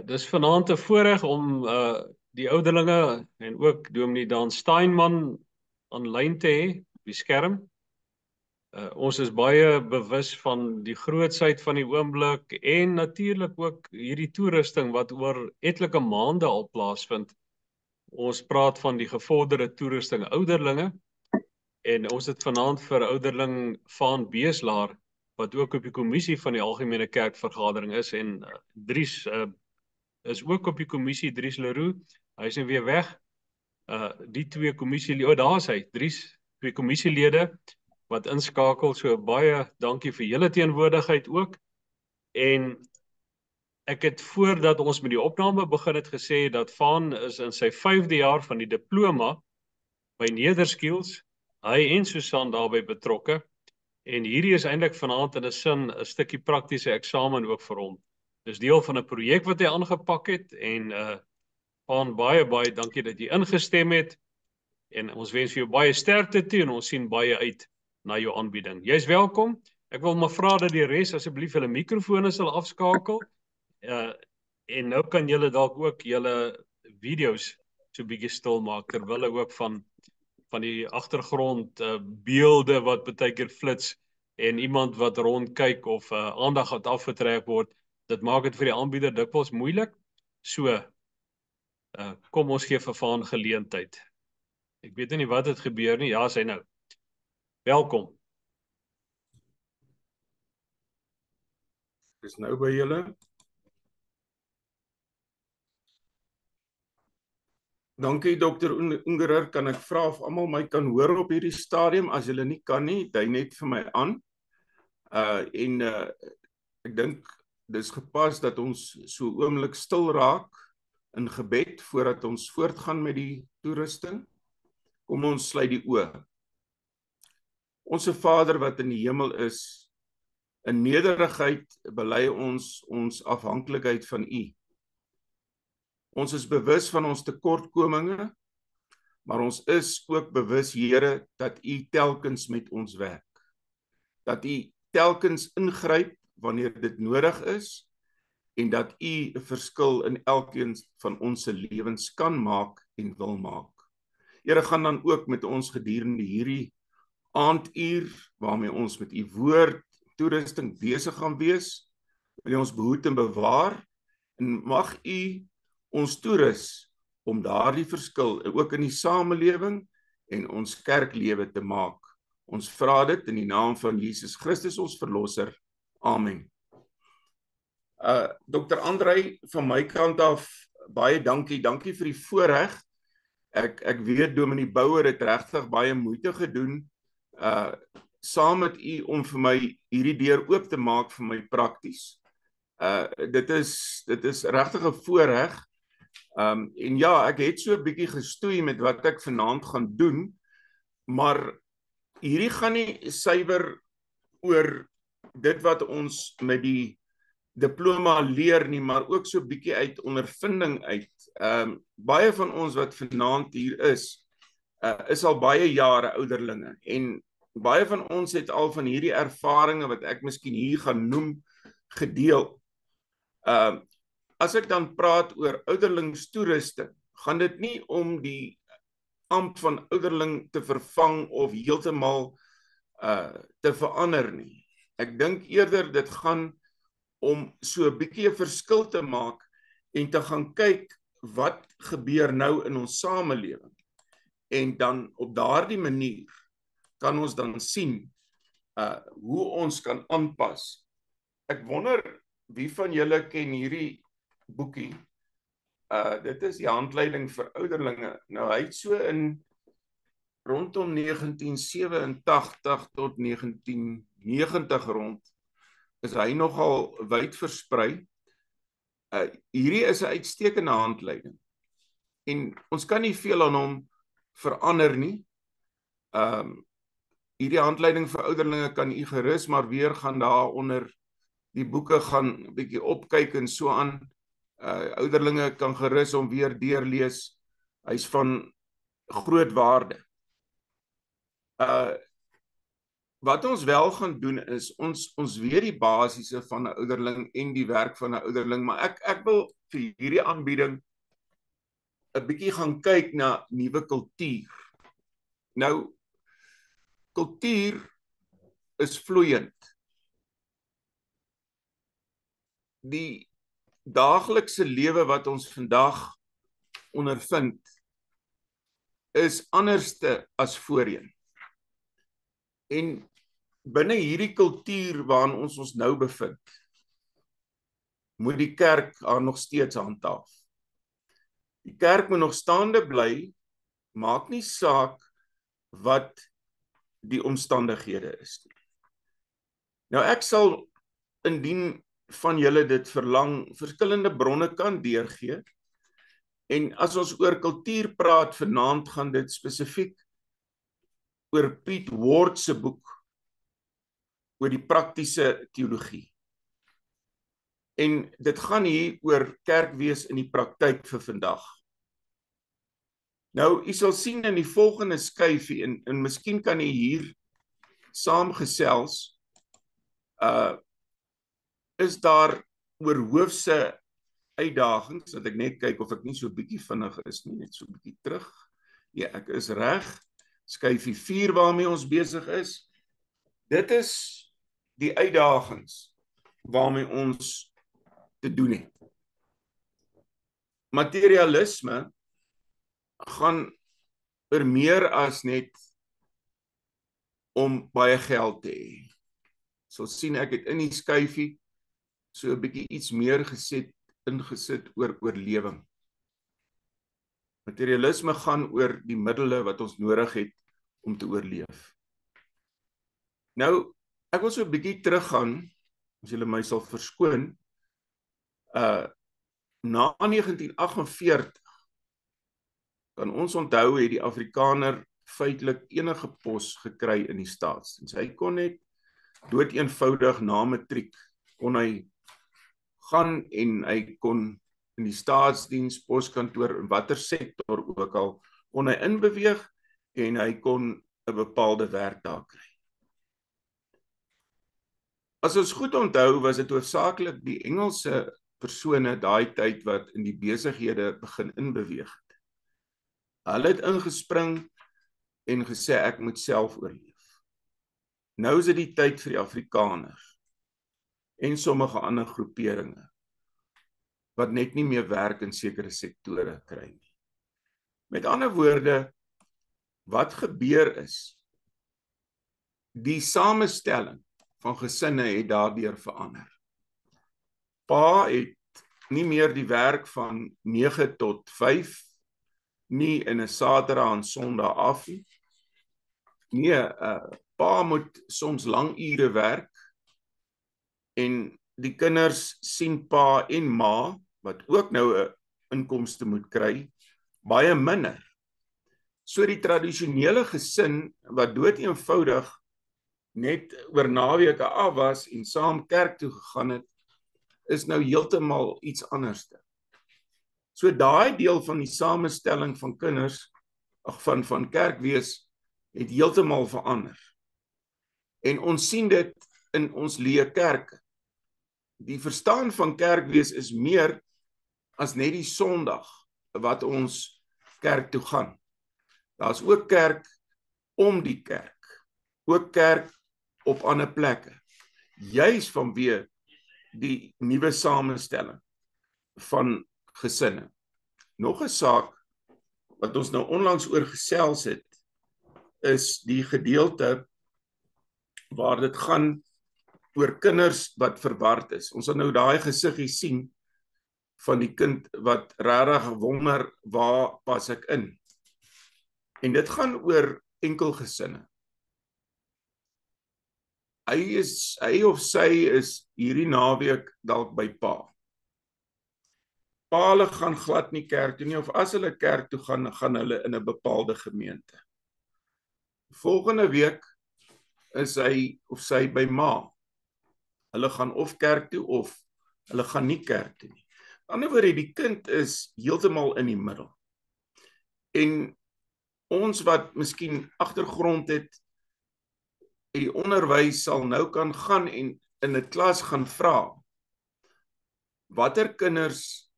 Dis vanaand 'n voorreg om die ouderlinge en ook Dominee Dan Steinman aanlyn te hê op die skerm. Ons is baie bewus van die grootsheid van die oomblik en natuurlik ook hierdie toerusting wat oor etlike maande al plaasvind. Ons praat van die gevorderde toerusting ouderlinge en ons het vanaand vir ouderling Van Beeslaar wat ook op die kommissie van die Algemene Kerkvergadering is en Dries is ook op die kommissie, Dries Leroux. Hy is nou weer weg. Die twee kommissielede, daar is hy, Dries, twee kommissielede wat inskakel. So baie dankie vir julle teenwoordigheid ook. En ek het voordat ons met die opname begin het gesê dat Van is in sy 5de jaar van die diploma by Nederskiels. Hy en Susan daarbey betrokke. En hierdie is eintlik vanaand in 'n sin 'n stukkie praktiese eksamen ook vir hom. Dis deel van 'n projek wat hy aangepak het en Van baie dankie dat jy ingestem het en ons wens jou baie sterkte toe en ons sien baie uit na jou aanbieding. Jy's welkom. Ek wil maar vra dat die res asseblief hulle mikrofone sal afskakel. En nou kan julle dalk ook julle video's so 'n bietjie stil maak terwyl hulle ook van die agtergrond beelde wat baie keer flits en iemand wat rondkyk of aandag wat afgetrek word. Dit maak dit vir die aanbieder dikwels moeilik. So kom ons gee vir Van geleentheid. Ek weet nie wat het gebeur nie. Ja, sy nou. Welkom. Dis nou by julle. Dankie Dr. Ungerer, kan ek vra of almal my kan hoor op hierdie stadium? As julle nie kan nie, dui net vir my aan. Ek dink dis gepas dat ons so oomblik stil raak in gebed voordat ons voortgaan met die toerusting. Kom ons sluit die oë. Onse Vader wat in die hemel is, in nederigheid bely ons afhanklikheid van U. Ons is bewus van ons tekortkominge, maar ons is ook bewus, Here, dat U telkens met ons werk. Dat U telkens ingryp wanneer dit nodig is en dat U 'n verskil in elkeen van ons se lewens kan maak en wil maak. Here, gaan dan ook met ons gedurende hierdie aanduur waarmee ons met U woord toerusting besig gaan wees. Wil U ons behoed en bewaar en mag U ons toerus om daardie verskil ook in die samelewing en ons kerklewe te maak. Ons vra dit in die naam van Jesus Christus ons verlosser. Amen. Dr. Andrei, van my kant af baie dankie. Dankie vir die voorreg. Ek weet Dominee Bouwer het regtig baie moeite gedoen saam met U om vir my hierdie deur oop te maak vir my prakties. Dit is regtig 'n voorreg. En ja, ek het so 'n bietjie gestoei met wat ek vanaand gaan doen, maar hierdie gaan nie suiwer oor dit wat ons met die diploma leer nie, maar ook so 'n bietjie uit ondervinding uit. Baie van ons wat vanaand hier is al baie jare ouderlinge en baie van ons het al van hierdie ervarings wat ek miskien hier gaan noem gedeel. As ek dan praat oor ouderlingstoerusting, gaan dit nie om die ampt van ouderling te vervang of heeltemal te verander nie. Ek dink eerder dit gaan om so 'n bietjie 'n verskil te maak en te gaan kyk wat gebeur nou in ons samelewing. En dan op daardie manier kan ons dan sien hoe ons kan aanpas. Ek wonder wie van julle ken hierdie boekie. Dit is die handleiding vir ouderlinge. Nou hy het so in rondom 1987 tot 1990 rond is hy nogal wyd versprei. Hierdie is 'n uitstekende handleiding. En ons kan nie veel aan hom verander nie. Hierdie handleiding vir ouderlinge kan u gerus maar weer gaan daaronder die boeke gaan 'n bietjie opkyk en so aan. Ouderlinge kan gerus om weer deurlees. Hy's van groot waarde. Wat ons wel gaan doen is, ons weet die basisse van 'n ouderling en die werk van 'n ouderling, maar ek wil vir hierdie aanbieding 'n bietjie gaan kyk na nuwe kultuur. Nou, kultuur is vloeiend. Die daaglikse lewe wat ons vandag ondervind is anderste as voorheen. En binne hierdie kultuur waarin ons nou bevind, moet die kerk haar nog steeds handhaaf. Die kerk moet nog staande bly, maak nie saak wat die omstandighede is nie. Nou ek sal, indien van julle dit verlang, verskillende bronne kan deurgee. En as ons oor kultuur praat vanaand, gaan dit spesifiek oor Piet Ward se boek oor die praktiese teologie. En dit gaan hier oor kerkwees in die praktyk vir vandag. Nou, u sal sien in die volgende skyfie, en miskien kan u hier saamgesels, is daar oor hoofse uitdagings, dat ek net kyk of ek nie so bietjie vinnig is nie, net so bietjie terug. Ja, ek is reg. Skyfie 4 waarmee ons besig is. Dit is die uitdagings waarmee ons te doen het. Materialisme gaan oor meer as net om baie geld te hê. So sien ek het in die skyfie so 'n bietjie iets meer ingesit oor oorlewing. Materialisme gaan oor die middele wat ons nodig het om te oorleef. Nou, ek wil so 'n bietjie teruggaan, as julle my sal verskoon, na 1948, kan ons onthou het die Afrikaner feitelik enige pos gekry in die staatsdiens. Hy kon net doeteenvoudig na matriek, kon hy gaan en hy kon in die staatsdiens, poskantoor, in watter sektor ook al, kon hy inbeweeg en hy kon 'n bepaalde werk daar kry. As ons goed onthou, was dit hoofsaaklik die Engelse persone daai tyd wat in die besighede begin inbeweeg het. Hulle het ingespring en gesê ek moet self oorleef. Nou is dit die tyd vir die Afrikaners en sommige ander groeperinge wat net nie meer werk in sekere sektore kry nie. Met ander woorde, wat gebeur is, die samestelling van gesinne het daardeur verander. Pa het nie meer die werk van 9 tot 5, nie in 'n Saterdag en Sondag af nie. Nee, pa moet soms lang ure werk, en die kinders sien pa en ma, wat ook nou 'n inkomste moet kry, baie minder. So die tradisionele gesin, wat doeteenvoudig net oor naweke af was en saam kerk toe gegaan het, is nou heeltemal iets anderste. So daai deel van die samestelling van kinders, van kerkwees, het heeltemal verander. En ons sien dit in ons leë kerke. Die verstaan van kerkwees is meer as net die Sondag wat ons kerk toe gaan. Daar's ook kerk om die kerk, ook kerk op ander plekke, juis vanweë die nuwe samestelling van gesinne. Nog 'n saak wat ons nou onlangs oor gesels het, is die gedeelte waar dit gaan oor kinders wat verward is. Ons sal nou daai gesiggie sien van die kind wat regtig wonder, waar pas ek in? En dit gaan oor enkelgesinne. Hy of sy is hierdie naweek dalk by pa. Pa hulle gaan glad nie kerk toe nie, of as hulle kerk toe gaan, gaan hulle in 'n bepaalde gemeente. Volgende week is hy of sy by ma. Hulle gaan of kerk toe of hulle gaan nie kerk toe nie. Aan die ander woorde, die kind is heeltemal in die middel. En ons wat miskien agtergrond het die onderwys sal nou kan gaan en in 'n klas gaan vra, watter kinders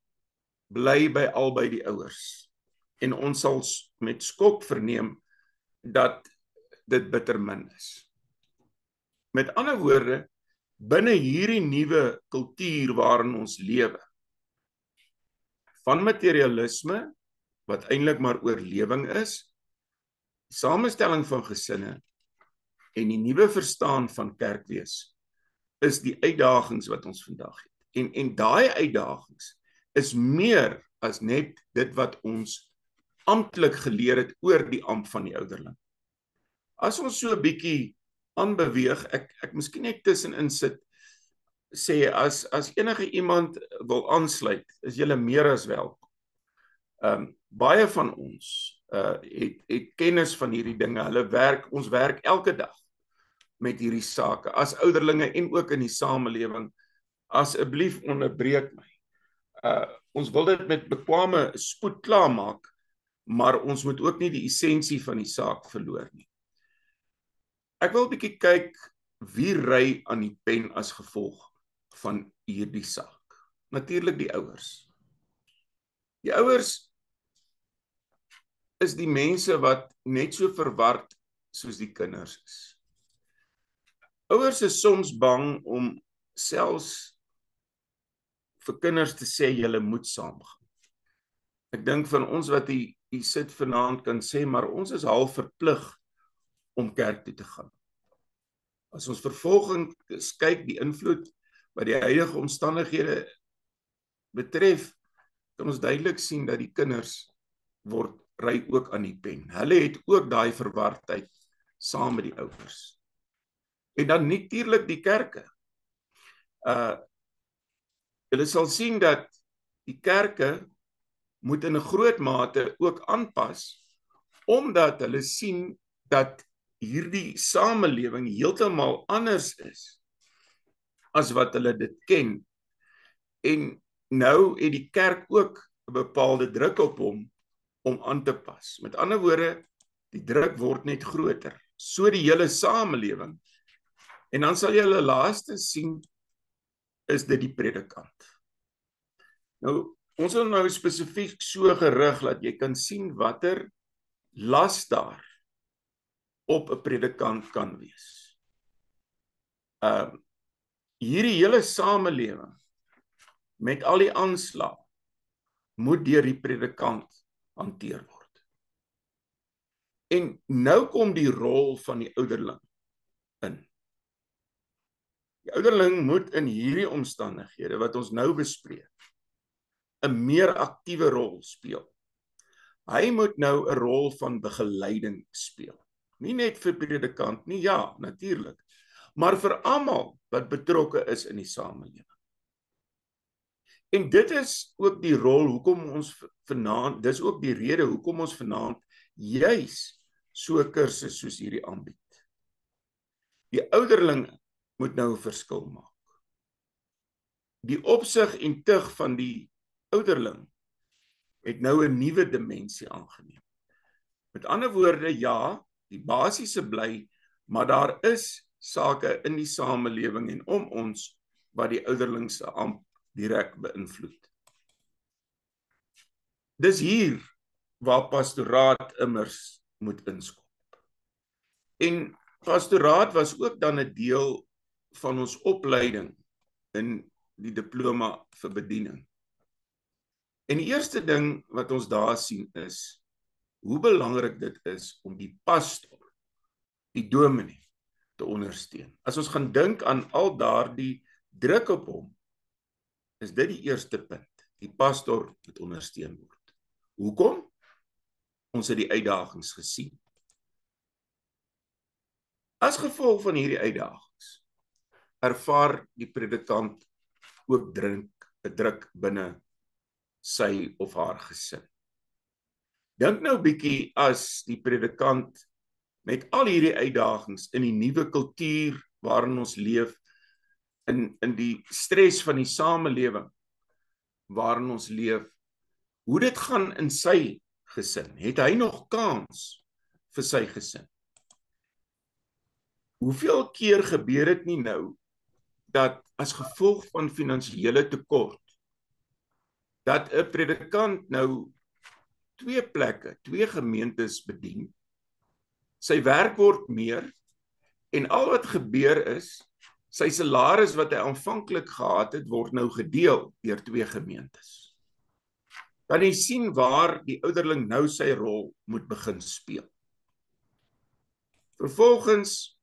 bly by albei die ouers? En ons sal met skok verneem dat dit bitter min is. Met ander woorde, binne hierdie nuwe kultuur waarin ons lewe, van materialisme, wat eintlik maar oorlewing is, die samestelling van gesinne en die nuwe verstaan van kerkwees, is die uitdagings wat ons vandag het. En daai uitdagings is meer as net dit wat ons amptelik geleer het oor die ampt van die ouderling. As ons so 'n bietjie aanbeweeg, ek miskien net tussenin sit, sê, as enige iemand wil aansluit, is julle meer as welkom. Baie van ons het kennis van hierdie dinge, ons werk elke dag met hierdie sake, as ouderlinge en ook in die samelewing. Asseblief onderbreek my. Ons wil dit met bekwame spoed klaarmaak, maar ons moet ook nie die essensie van die saak verloor nie. Ek wil 'n bietjie kyk, wie ry aan die pen as gevolg van hierdie saak. Natuurlik die ouers. Die ouers is die mense wat net so verward soos die kinders is. Ouers is soms bang om selfs vir kinders te sê, julle moet saamgaan. Ek dink van ons wat hier sit vanaand kan sê, maar ons is half verplig om kerk toe te gaan. As ons vervolging kyk, die invloed wat die huidige omstandighede betref, kan ons duidelik sien dat die kinders ry ook aan die pen. Hulle het ook daai verwardheid saam met die ouers. En dan natuurlik die kerke. Julle sal sien dat die kerke moet in 'n groot mate ook aanpas, omdat hulle sien dat hierdie samelewing heeltemal anders is as wat hulle dit ken. En nou het die kerk ook 'n bepaalde druk op hom om aan te pas. Met ander woorde, die druk word net groter. So die hele samelewing. En dan sal jy hulle laaste sien, is dit die predikant. Nou, ons wil nou spesifiek so gerig, dat jy kan sien watter las daar op 'n predikant kan wees. Hierdie hele samelewing, met al die aanslae, moet deur die predikant hanteer word. En nou kom die rol van die ouderling in. Die ouderling moet in hierdie omstandighede wat ons nou bespreek, 'n meer aktiewe rol speel. Hy moet nou 'n rol van begeleiding speel. Nie net vir predikant nie, ja, natuurlik, maar vir almal wat betrokke is in die samelewing. En dit is ook die rol hoekom ons vanaand, dis ook die rede hoekom ons vanaand juis so 'n kursus soos hierdie aanbied. Die ouderlinge moet nou 'n verskil maak. Die opsig en tug van die ouderling het nou 'n nuwe dimensie aangeneem. Met ander woorde, ja, die basiese bly, maar daar is sake in die samelewing en om ons wat die ouderling se ampt direk beïnvloed. Dis hier waar pastoraat immers moet inskop. En pastoraat was ook dan 'n deel van ons opleiding in die diploma vir bediening. En die eerste ding wat ons daar sien is, hoe belangrik dit is om die pastor, die dominee, te ondersteun. As ons gaan dink aan al daardie druk op hom, is dit die eerste punt. Die pastor moet ondersteun word. Hoekom? Ons het die uitdagings gesien. As gevolg van hierdie uitdagings, ervaar die predikant ook druk binne sy of haar gesin. Dink nou bietjie as die predikant met al hierdie uitdagings in die nuwe kultuur waarin ons leef, in die stres van die samelewing waarin ons leef, hoe dit gaan in sy gesin. Het hy nog kans vir sy gesin? Hoeveel keer gebeur dit nie nou dat as gevolg van finansiële tekort dat 'n predikant nou twee plekke, twee gemeentes bedien. Sy werk word meer en al wat gebeur is sy salaris wat hy aanvanklik gehad het word nou gedeel deur twee gemeentes. Kan jy sien waar die ouderling nou sy rol moet begin speel? Vervolgens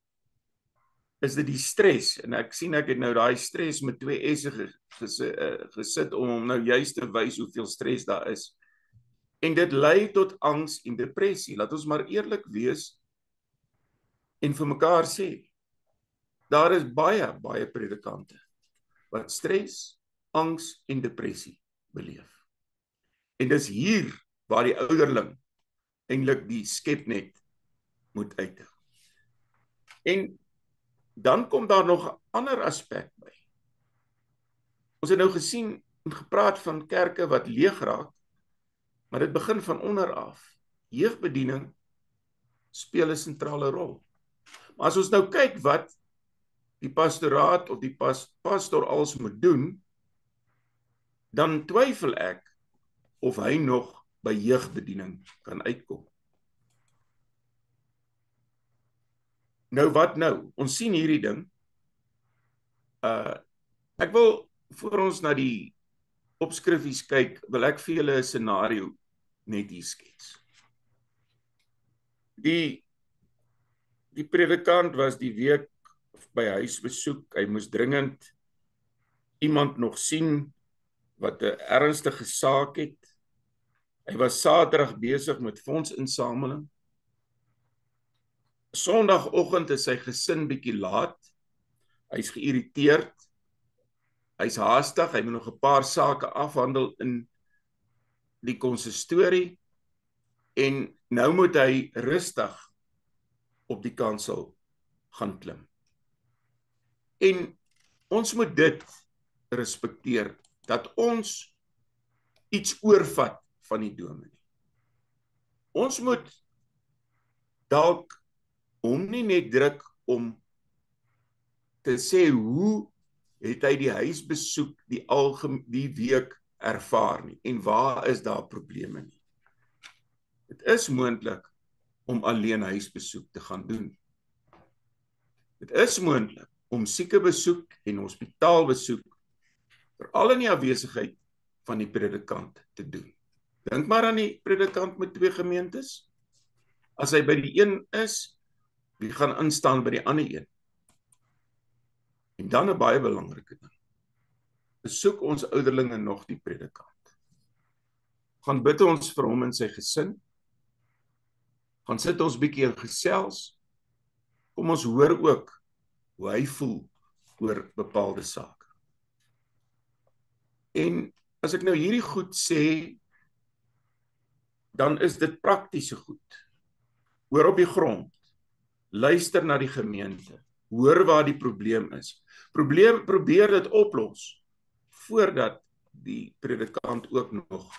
is dit die stres en ek sien ek het nou daai stres met twee S'e gesit om hom nou juist te wys hoeveel stres daar is. En dit lei tot angs en depressie. Laat ons maar eerlik wees en vir mekaar sê, daar is baie predikante wat stres, angs en depressie beleef. En dis hier waar die ouderling eintlik die skepnet moet uithou. En dan kom daar nog 'n ander aspek by. Ons het nou gesien en gepraat van kerke wat leeg raak, maar dit begin van onder af. Jeugbediening speel 'n sentrale rol. Maar as ons nou kyk wat die pastoraat of die pastor als moet doen, dan twyfel ek of hy nog by jeugbediening kan uitkom. Nou wat nou? Ons sien hierdie ding. Ek wil, voor ons na die opskrifies kyk, wil ek vir julle 'n scenario net hier skets. Die predikant was die week by huisbesoek. Hy moes dringend iemand nog sien wat 'n ernstige saak het. Hy was Saterdag besig met fondsinsameling. Sondagoggend is sy gesin bietjie laat. Hy's geïrriteerd. Hy's haastig, hy moet nog 'n paar sake afhandel in die konsistorie en nou moet hy rustig op die kansel gaan klim. En ons moet dit respekteer, dat ons iets oorvat van die dominee. Ons moet dalk hom nie net druk om te sê hoe het hy die huisbesoek die week ervaar nie en waar is daar probleme nie. Dit is moontlik om alleen huisbesoek te gaan doen. Dit is moontlik om siekebesoek en hospitaalbesoek veral in die afwesigheid van die predikant te doen. Dink maar aan die predikant met twee gemeentes. As hy by die een is, wie gaan instaan by die ander een? En dan 'n baie belangrike ding. Besoek ons ouderlinge nog die predikant. Gaan bid ons vir hom en sy gesin. Gaan sit ons bietjie en gesels. Kom ons hoor ook hoe hy voel oor bepaalde sake. En as ek nou hierdie goed sê, dan is dit praktiese goed. Hoor op die grond. Luister na die gemeente. Hoor waar die probleem is. Probeer dit oplos voordat die predikant ook nog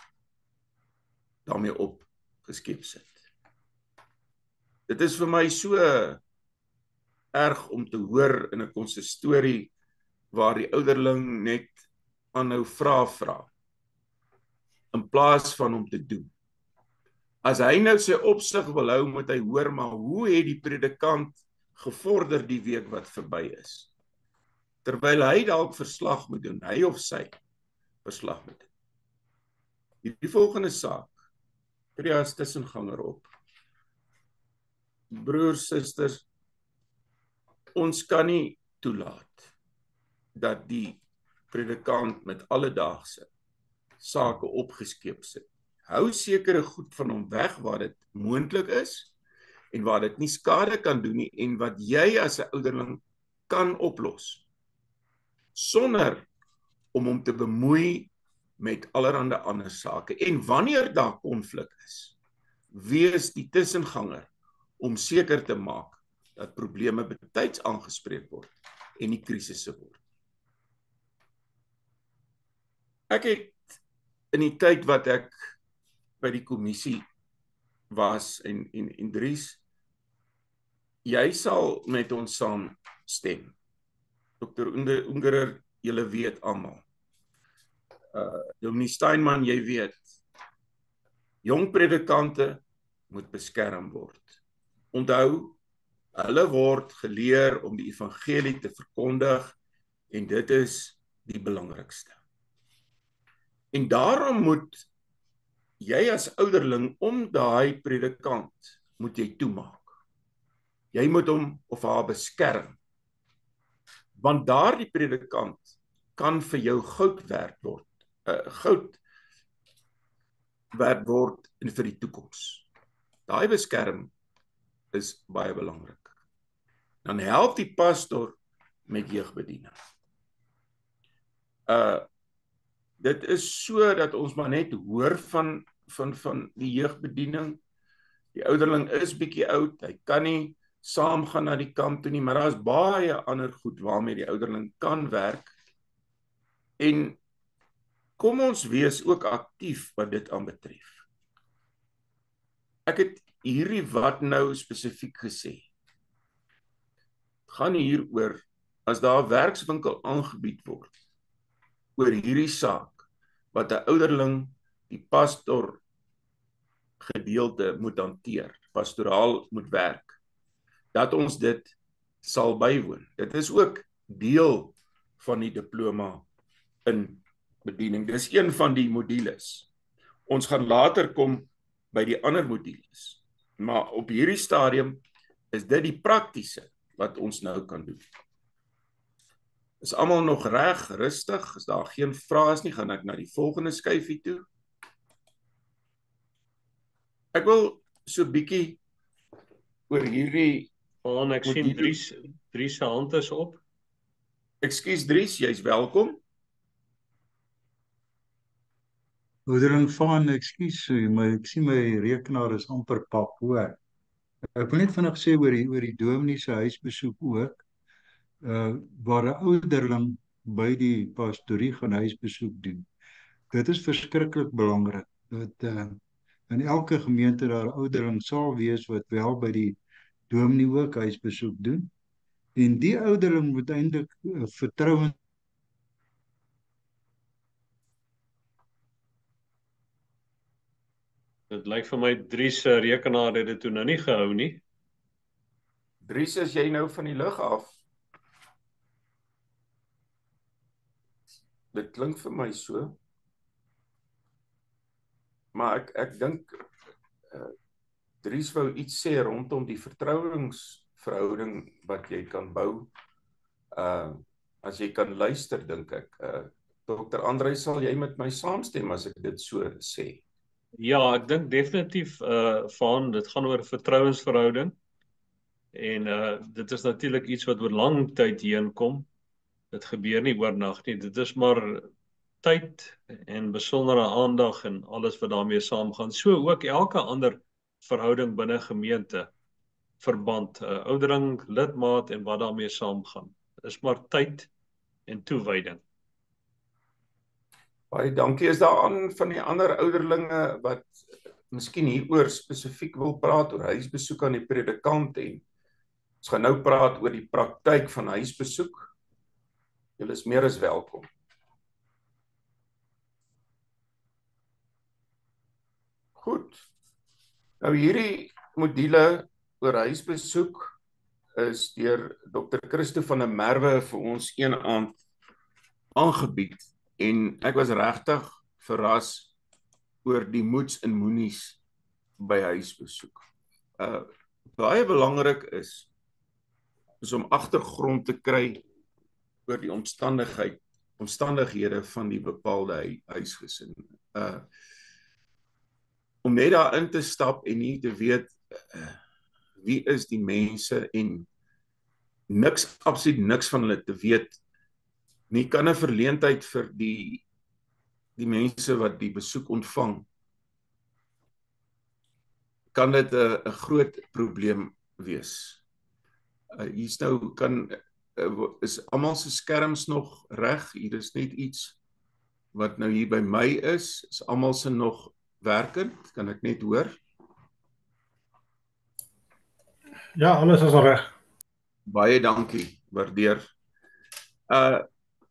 daarmee opgeskep sit. Dit is vir my so erg om te hoor in 'n konsistorie waar die ouderling net aanhou vra in plaas van om te doen. As hy nou sy opsig wil hou, moet hy hoor, maar hoe het die predikant gevorder die week wat verby is? Terwyl hy dalk verslag moet doen, hy of sy verslag moet doen. Die volgende saak, tree as tussenganger op. Broers, susters, ons kan nie toelaat dat die predikant met alledaagse sake opgeskep sit. Hou sekere goed van hom weg waar dit moontlik is en waar dit nie skade kan doen nie en wat jy as 'n ouderling kan oplos sonder om hom te bemoei met allerhande ander sake. En wanneer daar konflik is, wees die tussenganger om seker te maak dat probleme betyds aangespreek word en nie krisisse word. Ek het in die tyd wat ek by die kommissie was en Dries, Jy sal met ons saamstem. Dr. Ungerer, julle weet almal. Dominee Steinman, jy weet, jong predikante moet beskerm word. Onthou, hulle word geleer om die evangelie te verkondig en dit is die belangrikste. En daarom moet jy as ouderling om daai predikant moet jy toemaak. Jy moet hom of haar beskerm. Want daardie predikant kan vir jou goud werd word. Goud werd word en vir die toekoms. Daai beskerm is baie belangrik. Dan help die pastor met jeugbediening. Dit is so dat ons maar net hoor van die jeugbediening. Die ouderling is bietjie oud, hy kan nie saamgaan na die kamp toe nie, maar daar is baie ander goed waarmee die ouderling kan werk. En kom ons wees ook aktief wat dit aanbetref. Ek het hierdie wat nou spesifiek gesê. Gaan hieroor, as daar 'n werkswinkel aangebied word, oor hierdie saak, wat 'n ouderling die pastor gedeelte moet hanteer, pastoraal moet werk, dat ons dit sal bywoon. Dit is ook deel van die diploma in bediening. Dis een van die modules. Ons gaan later kom by die ander modules. Maar op hierdie stadium is dit die praktiese wat ons nou kan doen. Is almal nog reg, rustig? As daar geen vrae is nie, gaan ek na die volgende skyfie toe. Ek wil so bietjie oor hierdie Ek sien Dries se hand is op. Ekskuus Dries, jy's welkom. Ouderling van, ekskuus, maar ek sien my rekenaar is amper pap hoor. Ek wil net vinnig sê oor die dominee se huisbesoek ook, waar 'n ouderling by die pastorie gaan huisbesoek doen. Dit is verskriklik belangrik dat in elke gemeente daar 'n ouderling sal wees wat wel by die dominee ook huisbesoek doen. En die ouderling moet eintlik vertroue. Dit lyk vir my Dries se rekenaar het dit toe nou nie gehou nie. Dries, is jy nou van die lug af? Dit klink vir my so. Maar ek dink Dries wou iets sê rondom die vertrouensverhouding wat jy kan bou. As jy kan luister, dink ek. Dr. André, sal jy met my saamstem as ek dit so sê? Ja, ek dink definitief van dit gaan oor vertrouensverhouding. En dit is natuurlik iets wat oor lang tyd heen kom. Dit gebeur nie oornag nie. Dit is maar tyd en besondere aandag en alles wat daarmee saamgaan. So ook elke ander verhouding binne gemeente, verband, ouderling, lidmaat en wat daarmee saamgaan. Dit is maar tyd en toewyding. Baie dankie. Is daar aan van die ander ouderlinge wat miskien hieroor spesifiek wil praat oor huisbesoek aan die predikant en ons gaan nou praat oor die praktyk van huisbesoek. Julle is meer as welkom. Goed. Nou hierdie module oor huisbesoek is deur Dr. Christo van der Merwe vir ons een aand aangebied en ek was regtig verras oor die moeds en moenies by huisbesoek. Baie belangrik is om agtergrond te kry oor die omstandighede van die bepaalde huisgesin. Om net daarin te stap en nie te weet wie is die mense en absoluut niks van hulle te weet nie, kan 'n verleentheid vir die mense wat die besoek ontvang, kan dit 'n groot probleem wees. Hier's nou is almal se skerms nog reg? Hier is net iets wat nou hier by my is almal se nog werkend? Kan ek net hoor? Ja, alles is reg. Baie dankie, waardeer.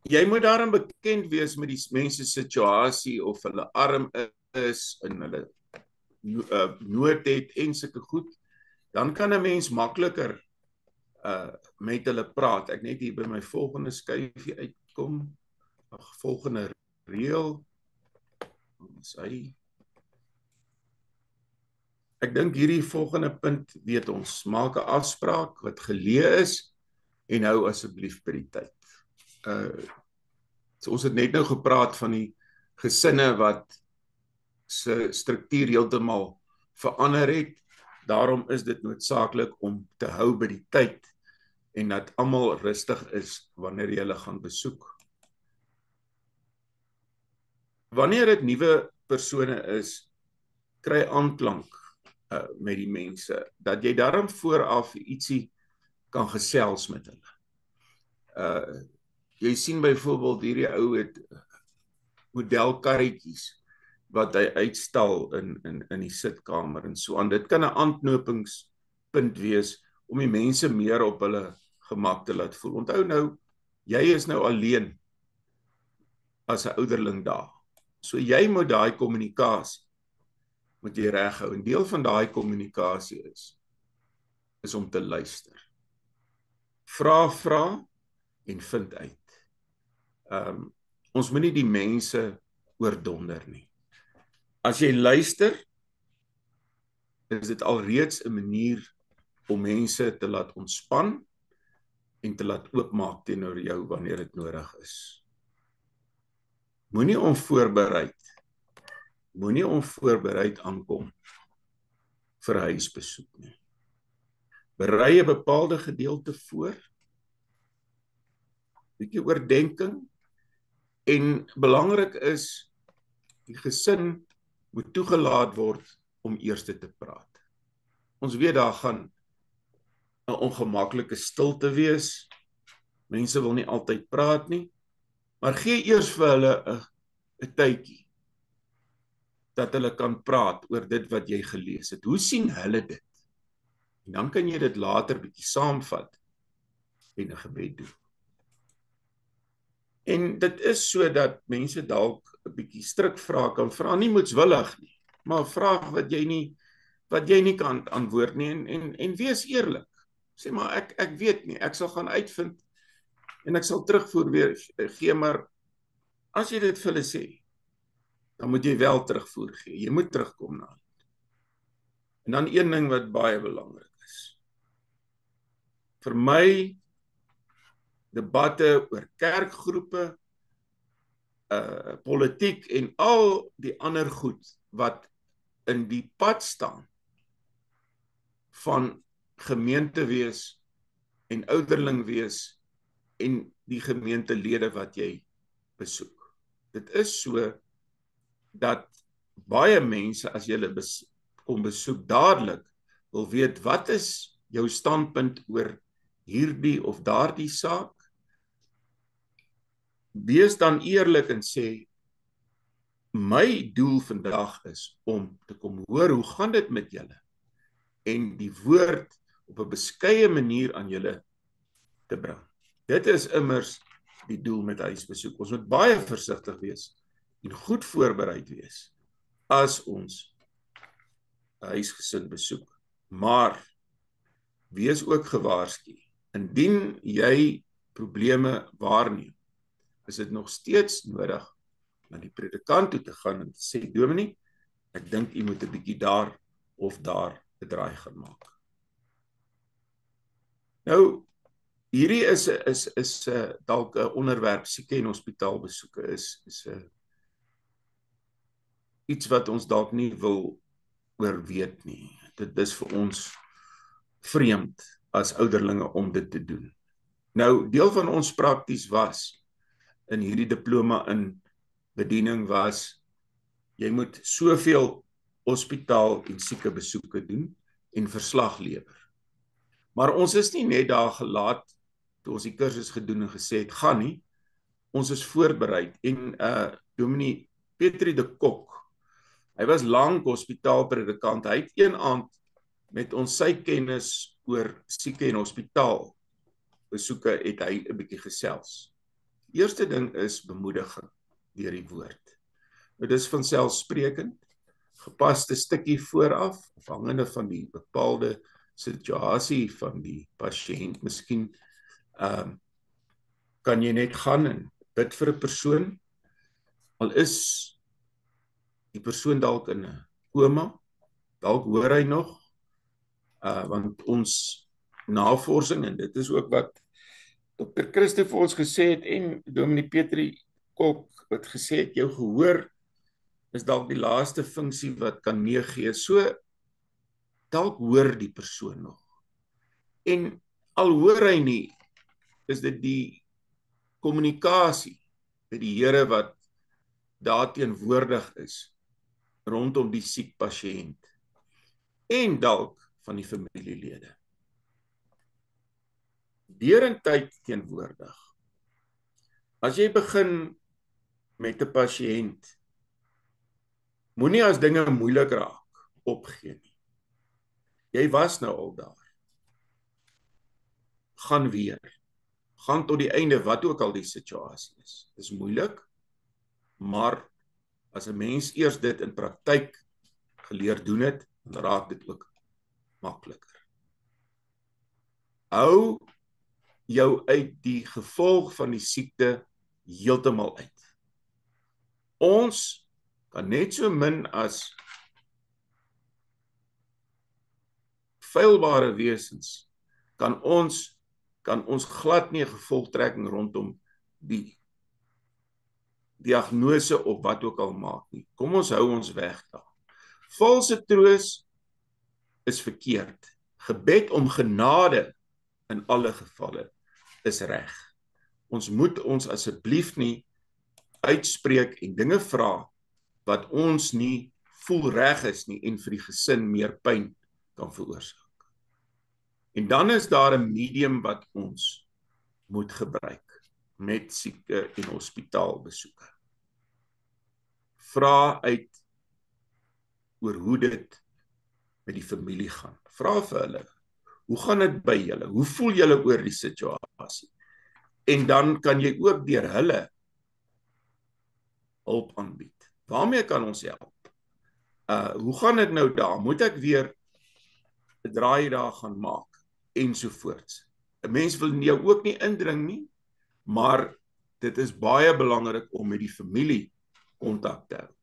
Jy moet daarin bekend wees met die mense situasie of hulle arm is en hulle nood het en sulke goed, dan kan 'n mens makliker met hulle praat. Ek net hier by my volgende skyfie uitkom. Volgende reël. Ek dink hierdie volgende punt weet ons, maak 'n afspraak wat geleë is en hou asseblief by die tyd. So ons het net nou gepraat van die gesinne wat se struktuur heeltemal verander het. Daarom is dit noodsaaklik om te hou by die tyd en dat almal rustig is wanneer jy hulle gaan besoek. Wanneer dit nuwe persone is, kry aanklank met die mense, dat jy daarom vooraf ietsie kan gesels met hulle. Jy sien byvoorbeeld hierdie ou het modelkarretjies wat hy uitstal in die sitkamer en so aan. Dit kan 'n aanknopingspunt wees om die mense meer op hulle gemak te laat voel. Onthou nou, jy is nou alleen as 'n ouderling daar. So jy moet daai kommunikasie moet jy reghou. En deel van daai kommunikasie is om te luister. Vra en vind uit. Ons moet nie die mense oordonder nie. As jy luister, is dit alreeds 'n manier om mense te laat ontspan en te laat oopmaak teenoor jou wanneer dit nodig is. Moenie onvoorbereid aankom vir 'n huisbesoek nie. Berei 'n bepaalde gedeelte voor, bietjie oordenking, en belangrik is, die gesin moet toegelaat word om eers te praat. Ons weet daar gaan 'n ongemaklike stilte wees, mense wil nie altyd praat nie, maar gee eers vir hulle 'n tydjie, dat hulle kan praat oor dit wat jy gelees het. Hoe sien hulle dit? En dan kan jy dit later bietjie saamvat en 'n gebed doen. En dit is so dat mense dalk 'n bietjie strikvrae kan vra, nie moetswillig nie, maar 'n vraag wat jy nie kan antwoord nie, en wees eerlik. Sê maar ek weet nie, ek sal gaan uitvind en ek sal terugvoer weer gee, maar as jy dit vir hulle sê, dan moet jy wel terugvoer gee. Jy moet terugkom na dit. En dan een ding wat baie belangrik is. Vir my, debatte oor kerkgroepe, politiek en al die ander goed wat in die pad staan van gemeente wees en ouderling wees en die gemeentelede wat jy besoek. Dit is so dat baie mense, as jy hulle kom besoek, dadelik wil weet, wat is jou standpunt oor hierdie of daardie saak? Wees dan eerlik en sê, my doel vandag is om te kom hoor, hoe gaan dit met julle? En die woord op 'n beskeie manier aan julle te bring. Dit is immers die doel met huisbesoek. Ons moet baie versigtig wees en goed voorbereid wees as ons 'n huisgesin besoek. Maar wees ook gewaarsku. Indien jy probleme waarneem, is dit nog steeds nodig na die predikant toe te gaan en te sê, dominee, ek dink u moet 'n bietjie daar of daar 'n draai gaan maak. Nou, hierdie is dalk 'n onderwerp, sieke en hospitaalbesoeke is iets wat ons dalk nie wil oorweet nie. Dit is vir ons vreemd as ouderlinge om dit te doen. Nou, deel van ons prakties was in hierdie diploma in bediening was, jy moet soveel hospitaal en sieke besoeke doen en verslag lewer. Maar ons is nie net daar gelaat toe ons die kursus gedoen en gesê het, gaan nie. Ons is voorbereid en Dominee Petrie de Kok, hy was lank hospitaalpredikant, hy het een aand met ons sy kennis oor sieke en hospitaal besoeke het hy 'n bietjie gesels. Die eerste ding is bemoediging deur die woord. Dit is vanselfsprekend, gepaste stukkie vooraf, afhangende van die bepaalde situasie van die pasiënt. Miskien kan jy net gaan en bid vir 'n persoon, al is die persoon dalk in 'n koma, dalk hoor hy nog, want ons navorsing, en dit is ook wat Dr. Christo vir ons gesê het, en Dominee Petrie Kok wat gesê het, jou gehoor is dalk die laaste funksie wat kan meegee, so dalk hoor die persoon nog. En al hoor hy nie, is dit die kommunikasie met die Here wat daar teenwoordig is rondom die siek pasiënt en dalk van die familielede. Derentyd teenwoordig. As jy begin met 'n pasiënt, moenie as dinge moeilik raak opgee nie. Jy was nou al daar. Gaan weer. Gaan tot die einde, wat ook al die situasie is. Dit is moeilik, maar as 'n mens eers dit in praktyk geleer doen het, dan raak dit ook makliker. Hou jou uit die gevolg van die siekte heeltemal uit. Ons kan net so min as feilbare wesens, kan ons glad nie 'n gevolgtrekking rondom die diagnose of wat ook al maak nie. Kom ons hou ons weg daar. Valse troos is verkeerd. Gebed om genade in alle gevalle is reg. Ons moet ons asseblief nie uitspreek en dinge vra wat ons nie voel reg is nie en vir die gesin meer pyn kan veroorsaak. En dan is daar 'n medium wat ons moet gebruik met sieke en hospitaalbesoeke. Vra uit oor hoe dit met die familie gaan. Vra vir hulle, hoe gaan dit by julle? Hoe voel julle oor die situasie? En dan kan jy ook deur hulle hulp aanbied. Waarmee kan ons help? Hoe gaan dit nou daar? Moet ek weer 'n draai daar gaan maak? Ensovoorts. 'n Mens wil jou ook nie indring nie, maar dit is baie belangrik om met die familie kontak te hou.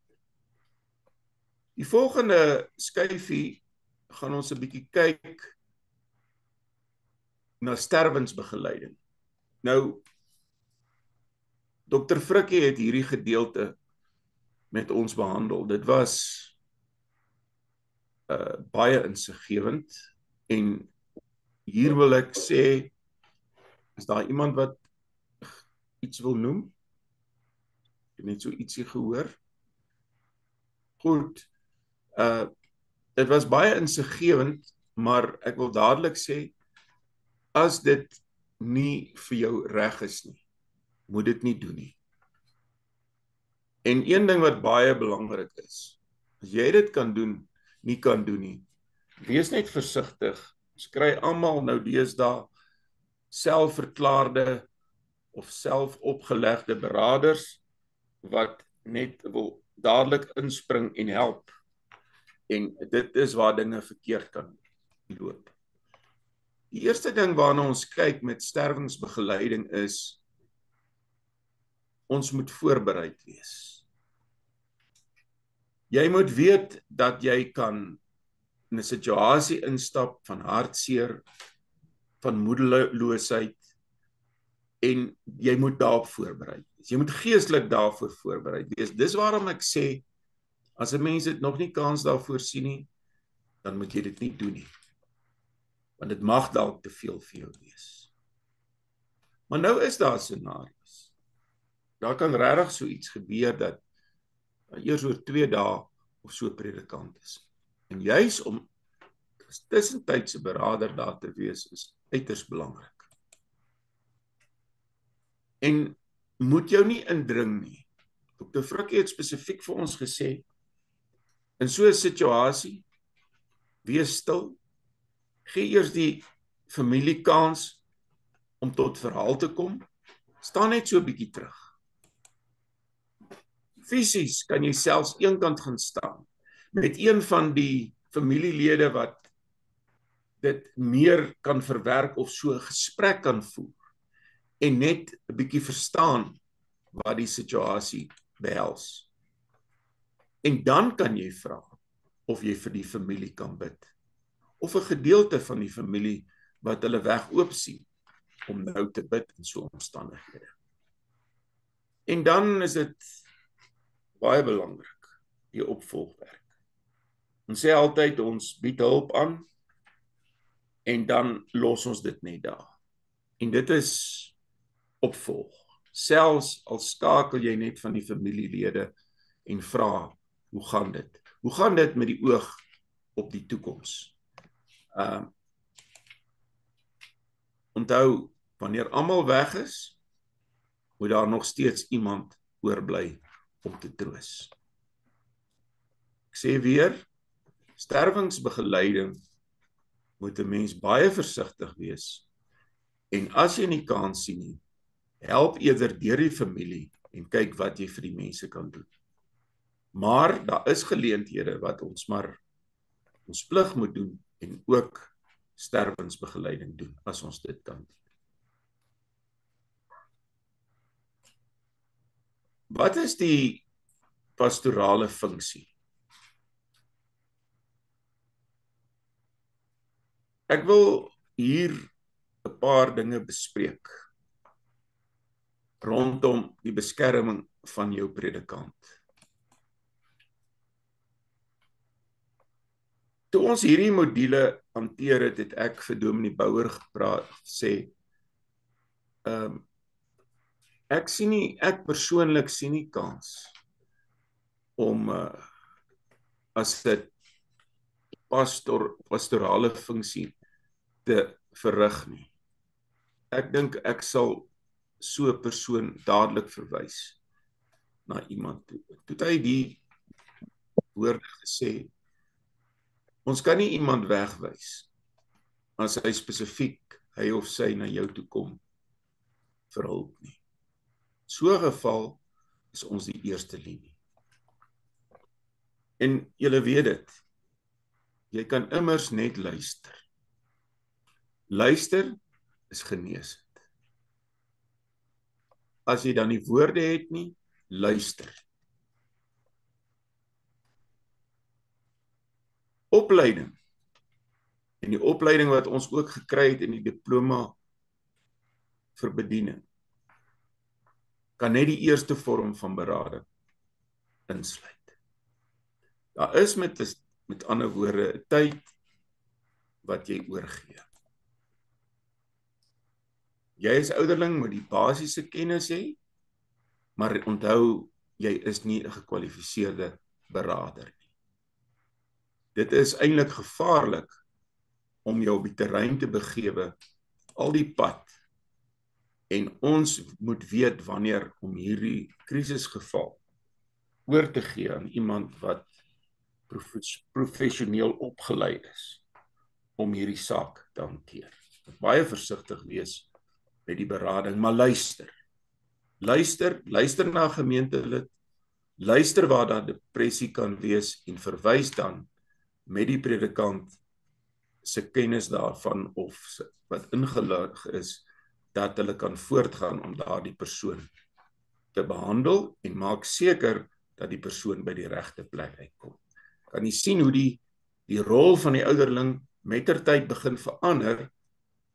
Die volgende skyfie gaan ons 'n bietjie kyk na sterwensbegeleiding. Nou, Dr. Frikkie het hierdie gedeelte met ons behandel. Dit was baie insiggewend, en hier wil ek sê, is daar iemand wat iets wil noem? Ek het net so ietsie gehoor. Goed, dit was baie insiggewend, maar ek wil dadelik sê, as dit nie vir jou reg is nie, moet dit nie doen nie. En een ding wat baie belangrik is, as jy dit kan doen, nie kan doen nie, wees net versigtig. Ons kry almal nou deesdae selfverklaarde of selfopgelegde beraders wat net wil dadelik inspring en help. En dit is waar dinge verkeerd kan loop. Die eerste ding waarna ons kyk met sterwingsbegeleiding is, ons moet voorbereid wees. Jy moet weet dat jy kan in 'n situasie instap van hartseer, van moedeloosheid, en jy moet daarop voorbereid wees. Jy moet geestelik daarvoor voorbereid wees. Dis waarom ek sê, as 'n mens dit nog nie kans daarvoor sien nie, dan moet jy dit nie doen nie. Want dit mag dalk te veel vir jou wees. Maar nou is daar scenario's. Daar kan regtig so iets gebeur dat eers oor 2 dae of so predikant is. En juis om tussentydse berader daar te wees is uiters belangrik. En moet jou nie indring nie. Dr. Frikkie het spesifiek vir ons gesê, in so 'n situasie, wees stil, Gee eers die familie kans om tot verhaal te kom. Staan net so 'n bietjie terug. Fisies kan jy selfs eenkant gaan staan met een van die familielede wat dit meer kan verwerk of so 'n gesprek kan voer en net 'n bietjie verstaan wat die situasie behels. En dan kan jy vra of jy vir die familie kan bid. Of 'n gedeelte van die familie wat hulle weg oop sien om nou te bid in so omstandighede. En dan is dit baie belangrik, die opvolgwerk. Ons sê altyd ons bied hulp aan en dan los ons dit net daar. En dit is opvolg. Selfs al skakel jy net van die familielede en vra, hoe gaan dit? Hoe gaan dit met die oog op die toekoms? Onthou, wanneer almal weg is, moet daar nog steeds iemand oorbly om te troos. Ek sê weer, sterwingsbegeleiding moet 'n mens baie versigtig wees. En as jy nie kans sien nie, help eerder deur die familie en kyk wat jy vir die mense kan doen. Maar daar is geleenthede wat ons maar ons plig moet doen en ook sterwingsbegeleiding doen as ons dit kan doen. Wat is die pastorale funksie? Ek wil hier 'n paar dinge bespreek rondom die beskerming van jou predikant. Toe ons hierdie module hanteer het, het ek vir Dominee Bouwer gepraat, sê, ek persoonlik sien nie kans om as 'n pastorale funksie te verrig nie. Ek dink ek sal so 'n persoon dadelik verwys na iemand toe. Toe het hy die woorde gesê, ons kan nie iemand wegwys as hy spesifiek, hy of sy na jou toe kom vir hulp nie. So 'n geval is ons die eerste linie. En julle weet dit, jy kan immers net luister. Luister is genesend. As jy dan die woorde het nie, luister. Opleiding. En die opleiding wat ons ook gekry het in die diploma vir bediening, kan net die eerste vorm van berading insluit. Daar is met ander woorde 'n tyd wat jy oorgee. Jy is ouderling, moet die basiese kennis hê, maar onthou, jy is nie 'n gekwalifiseerde beraader nie. Dit is eintlik gevaarlik om jou op die terrein te begewe, al die pad, en ons moet weet wanneer om hierdie krisisgeval oor te gee aan iemand wat professioneel opgeleid is om hierdie saak te hanteer. Baie versigtig wees met die berading, maar luister. Luister na gemeentelid, luister waar daar depressie kan wees en verwys dan met die predikant se kennis daarvan of wat ingelig is, dat hulle kan voortgaan om daardie persoon te behandel en maak seker dat die persoon by die regte plek uitkom. Kan jy sien hoe die rol van die ouderling mettertyd begin verander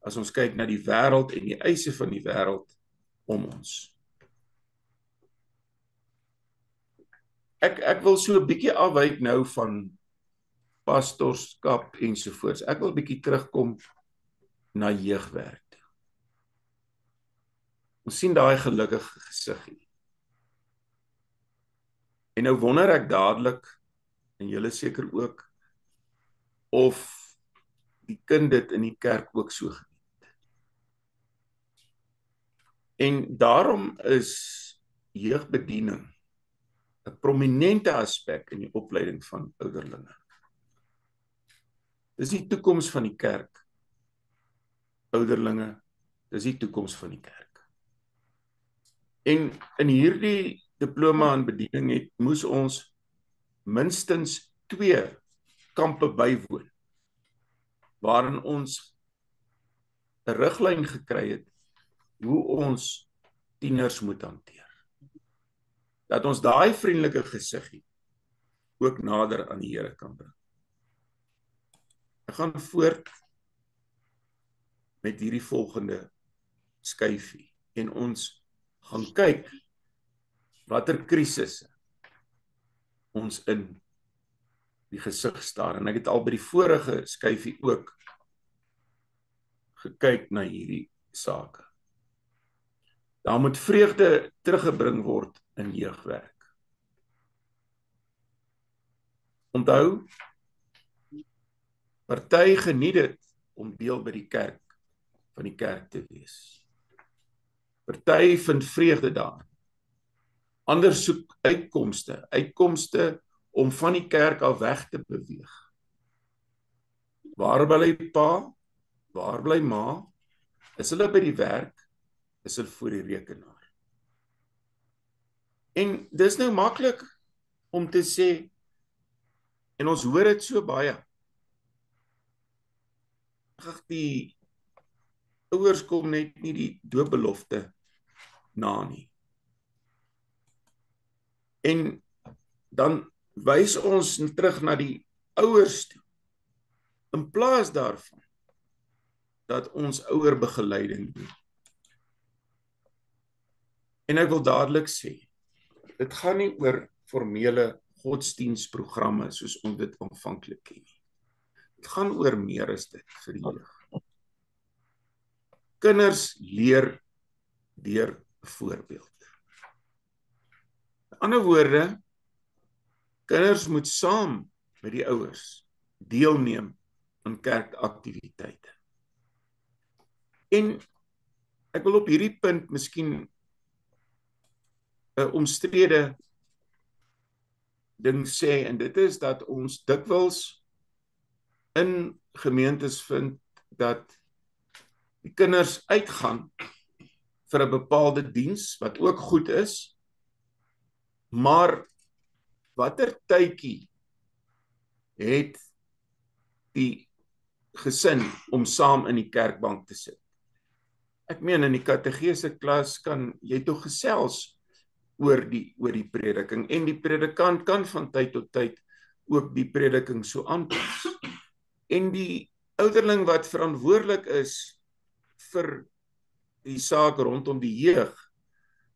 as ons kyk na die wêreld en die eise van die wêreld om ons. Ek wil so 'n bietjie afwyk nou van pastorskap ensovoorts. Ek wil 'n bietjie terugkom na jeugwerk. Ons sien daai gelukkige gesiggie. En nou wonder ek dadelik, en julle seker ook, of die kind dit in die kerk ook so geniet. En daarom is jeugbediening 'n prominente aspek in die opleiding van ouderlinge. Dis die toekoms van die kerk. Ouderlinge, dis die toekoms van die kerk. En in hierdie diploma in bediening moes ons minstens 2 kampe bywoon, waarin ons 'n riglyn gekry het hoe ons tieners moet hanteer. Dat ons daai vriendelike gesiggie ook nader aan die Here kan bring. Ek gaan voort met hierdie volgende skyfie en ons gaan kyk watter krisisse ons in die gesig staar. En ek het al by die vorige skyfie ook gekyk na hierdie sake. Daar moet vreugde teruggebring word in jeugwerk. Onthou, party geniet dit om deel by die kerk van die kerk te wees. Party vind vreugde daar. Ander soek uitkomste om van die kerk af weg te beweeg. Waar bly pa? Waar bly ma? Is hulle by die werk? Is hulle voor die rekenaar? En dis nou maklik om te sê, en ons hoor dit so baie. Die ouers kom net nie die doopbelofte na nie. En dan wys ons terug na die ouers toe, in plaas daarvan dat ons ouerbegeleiding doen. En ek wil dadelik sê, dit gaan nie oor formele godsdienstprogramme soos ons dit aanvanklik ken nie. Dit gaan oor meer as dit vir die jeug. Kinders leer deur 'n voorbeeld. In ander woorde, kinders moet saam met die ouers deelneem aan kerkaktiwiteite. En ek wil op hierdie punt miskien 'n omstrede ding sê, en dit is dat ons dikwels in gemeentes vind dat die kinders uitgaan vir 'n bepaalde diens, wat ook goed is, maar watter tydjie het die gesin om saam in die kerkbank te sit? Ek meen, in die katedese klas kan jy tog gesels oor die prediking, en die predikant kan van tyd tot tyd ook die prediking so aanpas. En die ouderling wat verantwoordelik is vir die saak rondom die jeug,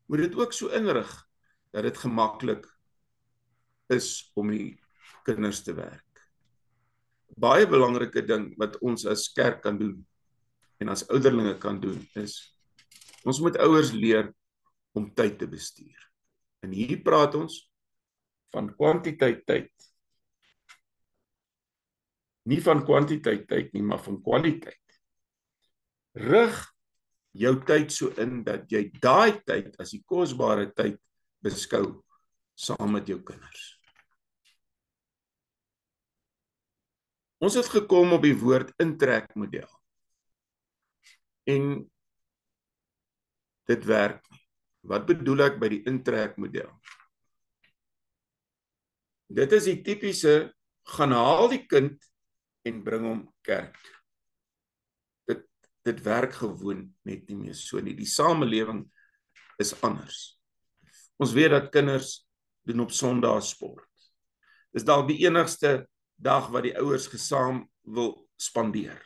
moet dit ook so inrig dat dit gemaklik is om die kinders te werk. Baie belangrike ding wat ons as kerk kan doen en as ouderlinge kan doen is, ons moet ouers leer om tyd te bestuur. En hier praat ons van kwantiteit tyd. Nie van kwantiteit tyd nie, maar van kwaliteit. Rig jou tyd so in dat jy daai tyd as die kosbare tyd beskou saam met jou kinders. Ons het gekom op die woord intrekmodel. En dit werk nie. Wat bedoel ek by die intrekmodel? Dit is die tipiese, gaan haal die kind en bring hom kerk. Dit werk gewoon net nie meer so nie. Die samelewing is anders. Ons weet dat kinders doen op Sondag sport. Dis dalk die enigste dag wat die ouers gesaam wil spandeer.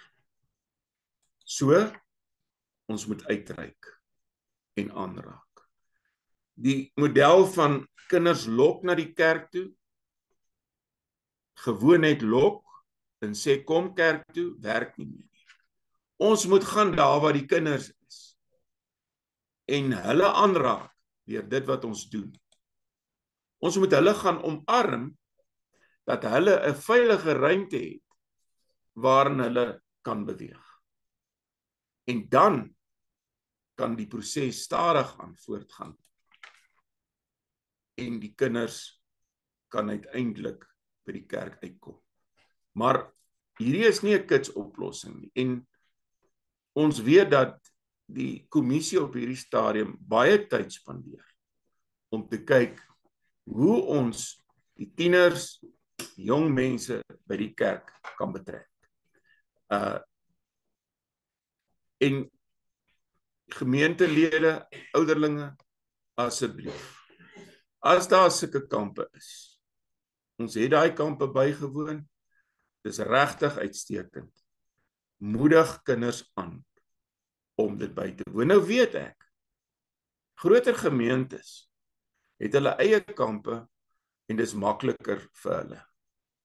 So, ons moet uitreik en aanraak. Die model van kinders lok na die kerk toe, gewoon net lok en sê kom kerk toe, werk nie meer nie. Ons moet gaan daar waar die kinders is en hulle aanraak deur dit wat ons doen. Ons moet hulle gaan omarm dat hulle 'n veilige ruimte het waarin hulle kan beweeg. En dan kan die proses stadig aan voortgaan. En die kinders kan uiteindelik by die kerk uitkom. Maar hierdie is nie 'n kitsoplossing nie. En ons weet dat die kommissie op hierdie stadium baie tyd spandeer om te kyk hoe ons die tieners, die jong mense by die kerk kan betrek. En gemeentelede, ouderlinge, asseblief. As daar sulke kampe is, ons het daai kampe bygewoon, dis regtig uitstekend. Moedig kinders aan om dit by te woon. Nou weet ek, groter gemeentes het hulle eie kampe en dis makliker vir hulle.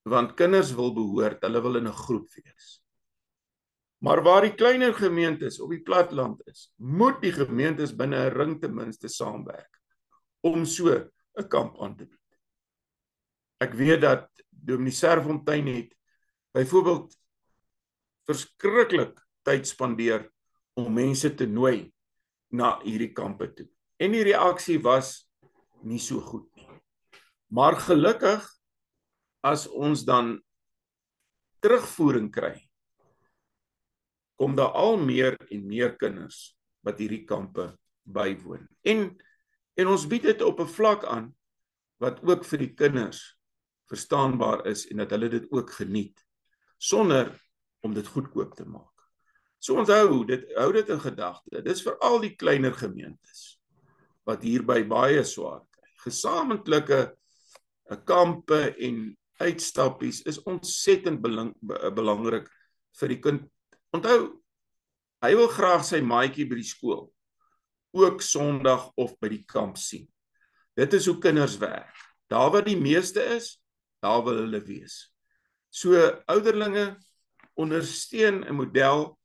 Want kinders wil behoort, hulle wil in 'n groep wees. Maar waar die kleiner gemeentes op die platteland is, moet die gemeentes binne 'n ring ten minste saamwerk om so 'n kamp aan te bied. Ek weet dat Dominee Serfontein het byvoorbeeld verskriklik tyd spandeer om mense te nooi na hierdie kampe toe. En die reaksie was nie so goed nie. Maar gelukkig, as ons dan terugvoering kry, kom daar al meer en meer kinders wat hierdie kampe bywoon. En ons bied dit op 'n vlak aan wat ook vir die kinders verstaanbaar is en dat hulle dit ook geniet, sonder om dit goedkoop te maak. So ons hou dit in gedagte. Dit is vir al die kleiner gemeentes wat hierby baie swaar kry. Gesamentlike kampe en uitstappies is ontsettend belangrik vir die kind. Onthou, hy wil graag sy maatjie by die skool, ook Sondag of by die kamp sien. Dit is hoe kinders werk. Daar waar die meeste is, daar wil hulle wees. So ouderlinge, ondersteun 'n model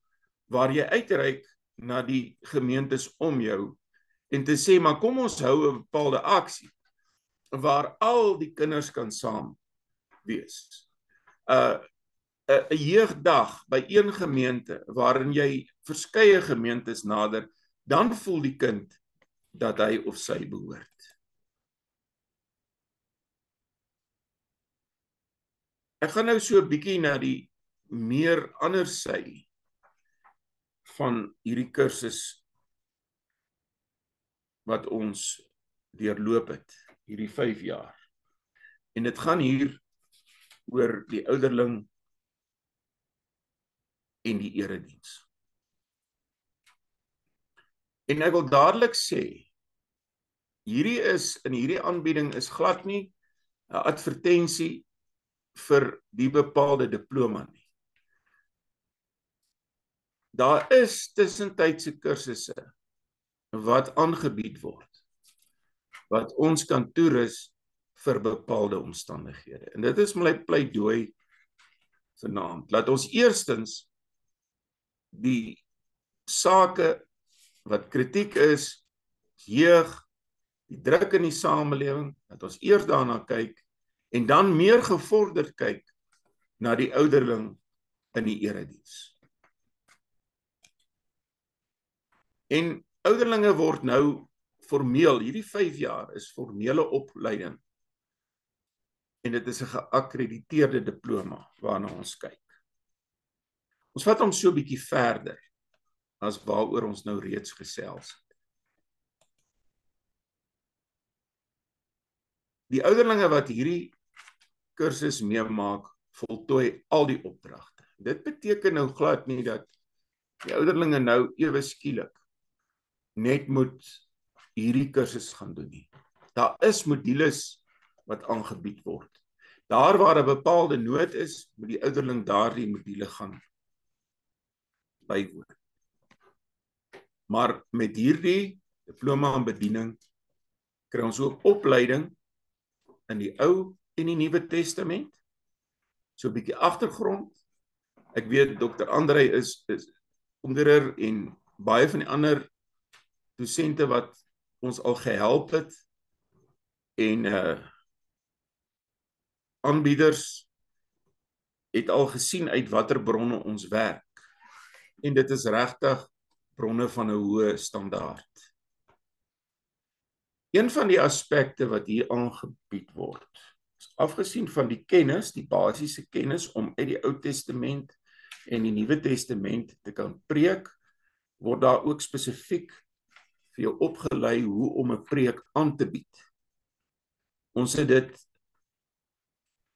waar jy uitreik na die gemeentes om jou en te sê, maar kom ons hou 'n bepaalde aksie waar al die kinders kan saam wees. 'n Jeugdag by een gemeente waarin jy verskeie gemeentes nader, dan voel die kind dat hy of sy behoort. Ek gaan nou so 'n bietjie na die meer ander sy van hierdie kursus wat ons deurloop het, hierdie 5 jaar. En dit gaan hier oor die ouderling en die erediens. En ek wil dadelik sê, hierdie aanbieding is glad nie 'n advertensie vir die bepaalde diploma nie. Daar is tussentydse kursusse wat aangebied word, wat ons kan toerus vir bepaalde omstandighede. En dit is my pleidooi vanaand. Laat ons eerstens die sake wat kritiek is, jeug, die druk in die samelewing, dat ons eers daarna kyk en dan meer gevorderd kyk na die ouderling in die erediens. En ouderlinge word nou formeel, hierdie 5 jaar is formele opleiding. En dit is 'n geakkrediteerde diploma waarna ons kyk. Ons vat hom so 'n bietjie verder as waaroor ons nou reeds gesels het. Die ouderlinge wat hierdie kursus meemaak, voltooi al die opdragte. Dit beteken nou glad nie dat die ouderlinge nou ewe skielik net moet hierdie kursus gaan doen nie. Daar is modules wat aangebied word. Daar waar 'n bepaalde nood is, moet die ouderling daardie module gaan bywoon. Maar met hierdie diploma in bediening kry ons ook opleiding in die Ou en die Nuwe Testament. So 'n bietjie agtergrond. Ek weet Dr. Andrei is onderer en baie van die ander dosente wat ons al gehelp het en aanbieders het al gesien uit watter bronne ons werk. En dit is regtig bronne van 'n hoë standaard. Een van die aspekte wat hier aangebied word, Afgesien van die kennis, die basiese kennis om uit die Ou Testament en die Nuwe Testament te kan preek, word daar ook spesifiek vir jou opgelei hoe om 'n preek aan te bied. Ons het dit,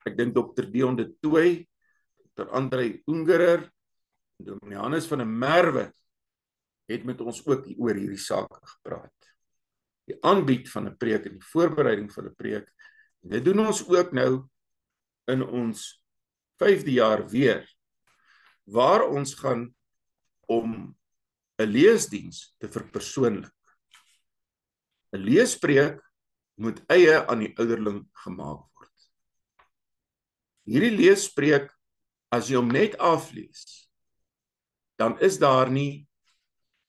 ek dink Dr. Dion de Tooy, Dr. André Ungerer, Dominee Hannes van der Merwe het met ons ook oor hierdie sake gepraat. Die aanbied van 'n preek en die voorbereiding van 'n preek. En dit doen ons ook nou in ons 5de jaar weer, waar ons gaan om 'n leesdiens te verpersoonlik. 'n Leespreek moet eie aan die ouderling gemaak word. Hierdie leespreek, as jy hom net aflees, dan is daar nie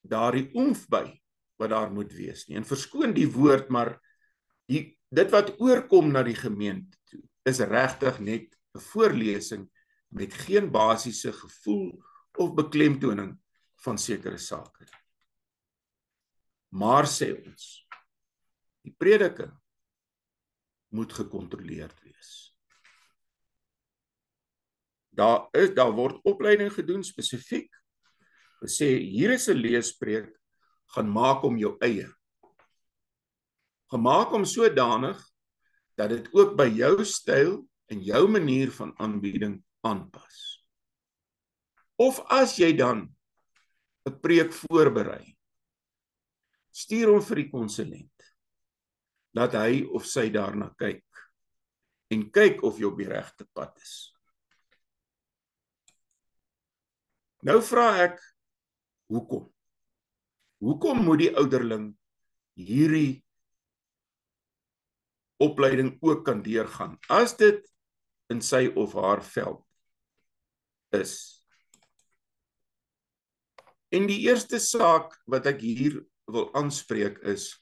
daardie oomf by wat daar moet wees nie. En verskoon die woord, maar dit wat oorkom na die gemeente toe, is regtig net 'n voorlesing met geen basiese gevoel of beklemtoning van sekere sake. Maar sê ons, die prediking moet gecontroleerd wees. Daar word opleiding gedoen spesifiek, gesê hier is 'n leespreek, gaan maak om jou eie. Gemaak om sodanig dat dit ook by jou styl en jou manier van aanbieding aanpas. Of as jy dan 'n preek voorberei, stuur hom vir die konsulent, laat hy of sy daarna kyk en kyk of jy op die regte pad is. Nou vra ek, hoekom? Hoekom moet die ouderling hierdie opleiding ook kan deurgaan, as dit in sy of haar veld is? En die eerste saak wat ek hier wil aanspreek is,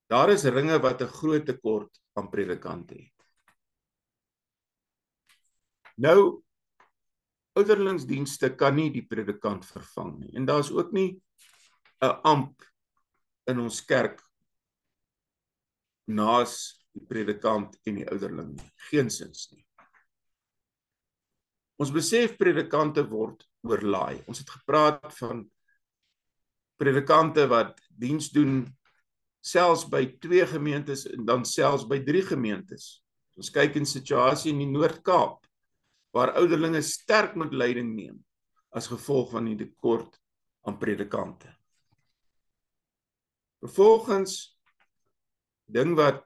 daar is ringe wat 'n groot tekort aan predikante het. Nou, ouderlingsdienste kan nie die predikant vervang nie, en daar is ook nie 'n amp in ons kerk naas die predikant en die ouderling nie, geensins nie. Ons besef predikante word oorlaai. Ons het gepraat van predikante wat diens doen selfs by 2 gemeentes en dan selfs by 3 gemeentes. Ons kyk in situasie in die Noord-Kaap, waar ouderlinge sterk met leiding neem as gevolg van die tekort aan predikante. Vervolgens, ding wat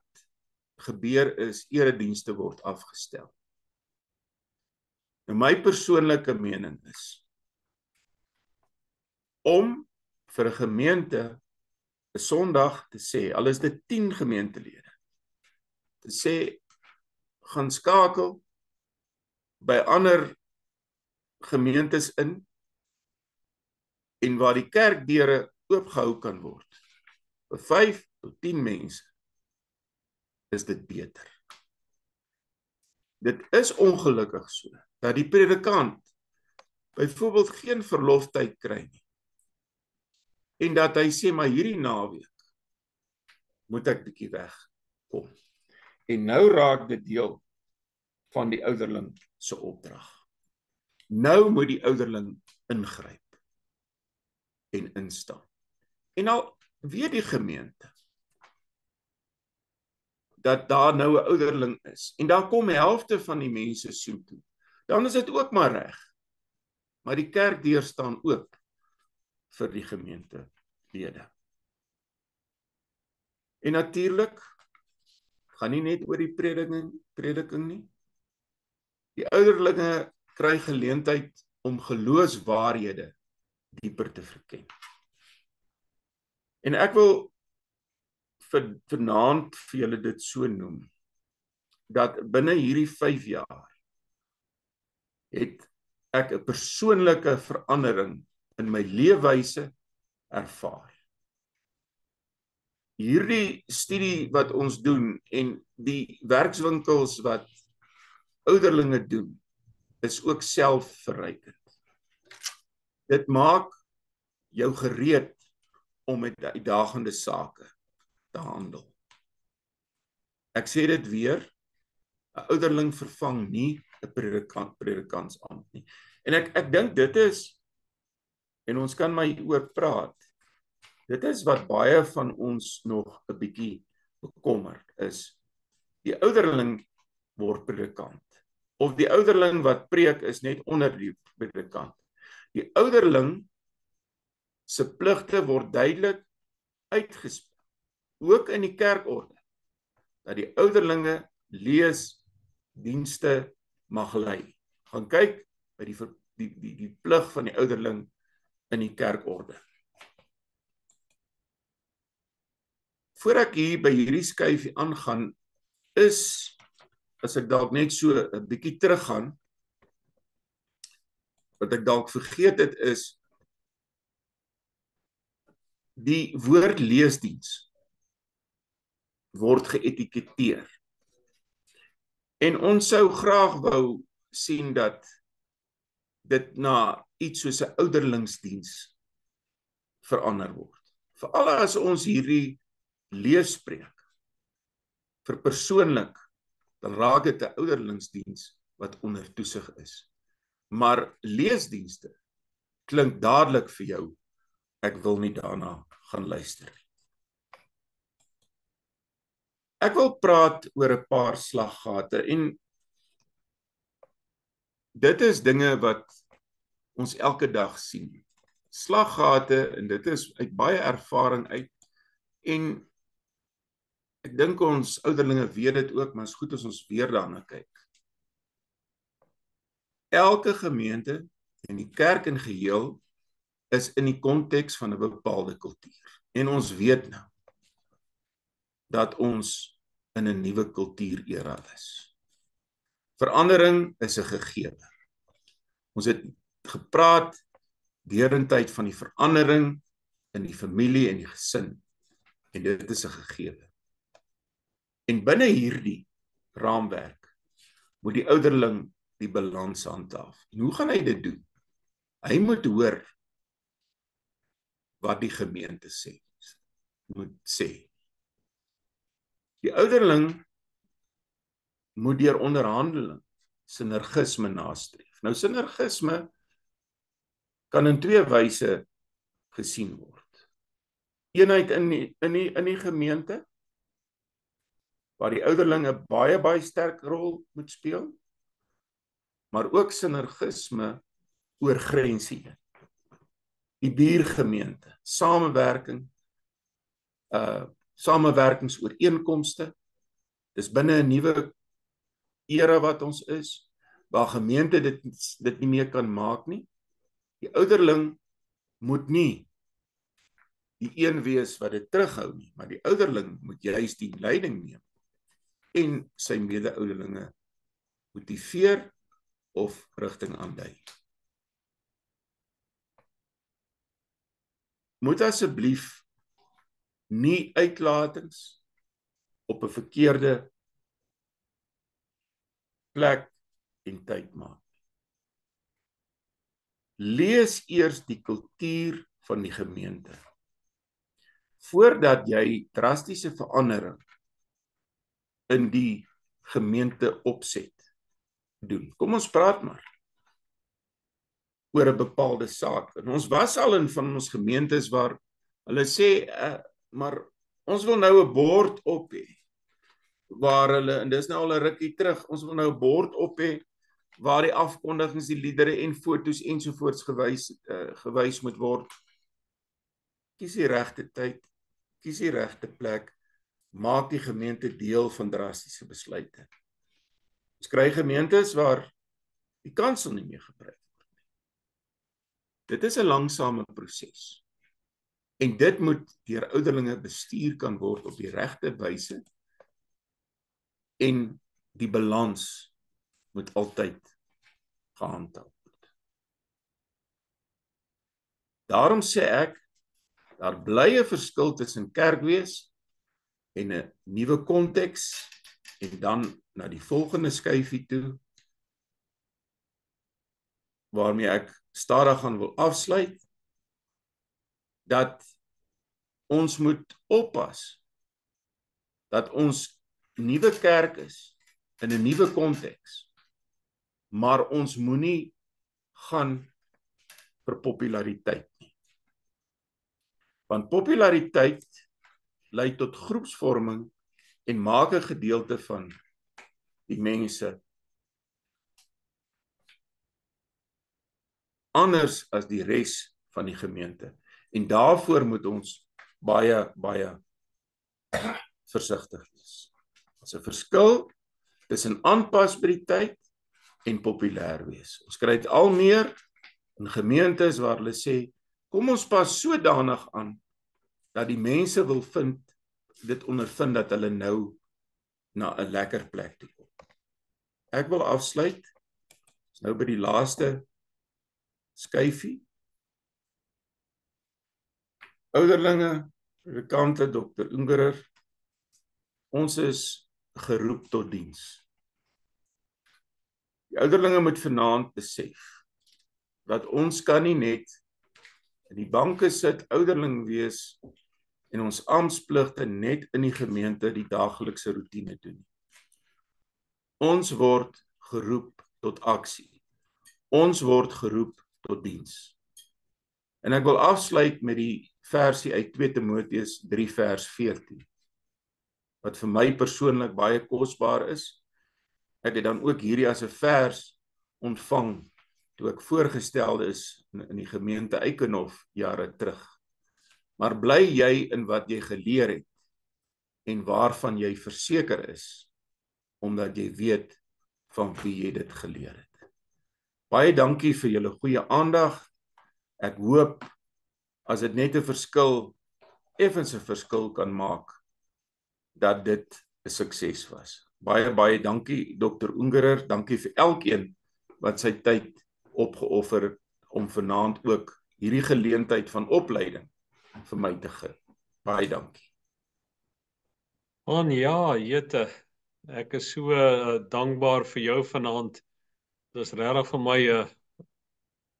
gebeur is, eredienste word afgestel. Nou my persoonlike mening is, om vir 'n gemeente 'n Sondag te sê, al is dit 10 gemeentelede, te sê, gaan skakel by ander gemeentes in, en waar die kerkdeure oopgehou kan word, vir 5 tot 10 mense, is dit beter. Dit is ongelukkig so, dat die predikant byvoorbeeld geen verloftyd kry nie, en dat hy sê, maar hierdie naweek moet ek bietjie wegkom. En nou raak dit deel van die ouderling se opdrag. Nou moet die ouderling ingryp en instaan. En al weet die gemeente dat daar nou 'n ouderling is, en daar kom helfte van die mense soontoe, dan is dit ook maar reg. Maar die kerkdeur staan oop vir die gemeentelede. En natuurlik gaan nie net oor die prediking nie. Die ouderlinge kry geleentheid om geloofswaarhede dieper te verken. En ek wil vanaand vir julle dit so noem, dat binne hierdie 5 jaar het ek 'n persoonlike verandering in my leefwyse ervaar. Hierdie studie wat ons doen en die werkswinkels wat ouderlinge doen, is ook selfverrykend. Dit maak jou gereed om met uitdagende sake te handel. Ek sê dit weer, 'n ouderling vervang nie 'n predikantsambt nie. En ek dink dit is, en ons kan maar hieroor praat, dit is wat baie van ons nog 'n bietjie bekommerd is. Die ouderling word predikant. Of die ouderling wat preek is net onder die predikant. Die ouderling se pligte word duidelik uitgespel, ook in die kerkorde, dat die ouderlinge leesdienste mag lei. Gaan kyk by die plig van die ouderling in die kerkorde. Voor ek hier by hierdie skyfie aangaan, is, as ek dalk net so 'n bietjie teruggaan, wat ek dalk vergeet het is, die woord leesdiens word geetiketeer. En ons sou graag wou sien dat dit na iets soos 'n ouderlingsdiens verander word. Veral as ons hierdie leespreek verpersoonlik, dan raak dit 'n ouderlingsdiens wat onder toesig is. Maar leesdienste klink dadelik vir jou, ek wil nie daarna gaan luister. Ek wil praat oor 'n paar slaggate, en dit is dinge wat ons elke dag sien. Slaggate, en dit is uit baie ervaring uit, en ek dink ons ouderlinge weet dit ook, maar is goed as ons weer daarna kyk. Elke gemeente en die kerk in geheel is in die konteks van 'n bepaalde kultuur. En ons weet nou dat ons in 'n nuwe kultuurera is. Verandering is 'n gegewe. Ons het gepraat deurentyd van die verandering in die familie en die gesin, en dit is 'n gegewe. En binne hierdie raamwerk moet die ouderling die balans handhaaf. En hoe gaan hy dit doen? Hy moet hoor wat die gemeente moet sê. Die ouderling moet deur onderhandeling sinergisme nastreef. Nou, sinergisme kan in twee wyse gesien word. Eenheid in die gemeente, waar die ouderling 'n baie sterk rol moet speel, maar ook sinergisme oor grense heen. Die buurgemeente, samewerkingsooreenkomste, dis binne 'n nuwe era wat ons is, waar gemeente dit nie meer kan maak nie. Die ouderling moet nie die een wees wat dit terughou nie, maar die ouderling moet juis die leiding neem en sy mede-ouderlinge motiveer of rigting aandui. Moet asseblief nie uitlatings op 'n verkeerde plek en tyd maak. Lees eers die kultuur van die gemeente, voordat jy drastiese verandering in die gemeente opset doen. Kom ons praat maar oor 'n bepaalde saak. En ons was al in van ons gemeentes waar hulle sê, maar ons wil nou 'n bord op hê, waar hulle, en dis nou al 'n rukkie terug, ons wil nou 'n bord op hê, waar die afkondigings, die liedere en foto's ensovoorts gewys moet word. Kies die regte tyd, kies die regte plek, maak die gemeente deel van drastiese besluite. Ons kry gemeentes waar die kansel nie meer gebruik word nie. Dit is 'n langsame proses. En dit moet deur ouderlinge bestuur kan word op die regte wyse, en die balans moet altyd gehandhaaf word. Daarom sê ek, daar bly 'n verskil tussen kerkwees en 'n nuwe konteks, en dan na die volgende skyfie toe, waarmee ek stadig gaan wil afsluit, dat ons moet oppas dat ons nuwe kerk is in 'n nuwe konteks. Maar ons moenie gaan vir populariteit nie. Want populariteit lei tot groepsvorming en maak 'n gedeelte van die mense anders as die res van die gemeente. En daarvoor moet ons baie versigtig wees. Daar's 'n verskil tussen aanpas by die tyd en populêr wees. Ons kry dit al meer in gemeentes waar hulle sê, kom ons pas sodanig aan dat die mense wil dit ondervind dat hulle nou na 'n lekker plek toe kom. Ek wil afsluit. Is nou by die laaste skyfie. Ouderlinge, predikante, Dr. Ungerer, ons is geroep tot diens. Die ouderlinge moet vanaand besef dat ons kan nie net in die banke sit, ouderling wees en ons amptspligte net in die gemeente die daaglikse roetine doen. Ons word geroep tot aksie. Ons word geroep tot diens. En ek wil afsluit met die versie uit 2 Timoteus 3 vers 14, wat vir my persoonlik baie kosbaar is. Ek het dan ook hierdie as 'n vers ontvang toe ek voorgestel is in die gemeente Eikenhof jare terug. Maar bly jy in wat jy geleer het en waarvan jy verseker is, omdat jy weet van wie jy dit geleer het. Baie dankie vir julle goeie aandag. Ek hoop as dit net 'n verskil, effens 'n verskil kan maak, dat dit 'n sukses was. Baie dankie Dr. Ungerer, dankie vir elkeen wat sy tyd opgeoffer om vanaand ook hierdie geleentheid van opleiding vir my te gee. Baie dankie. Ja, jette, ek is so dankbaar vir jou vanaand. Dit is regtig vir my 'n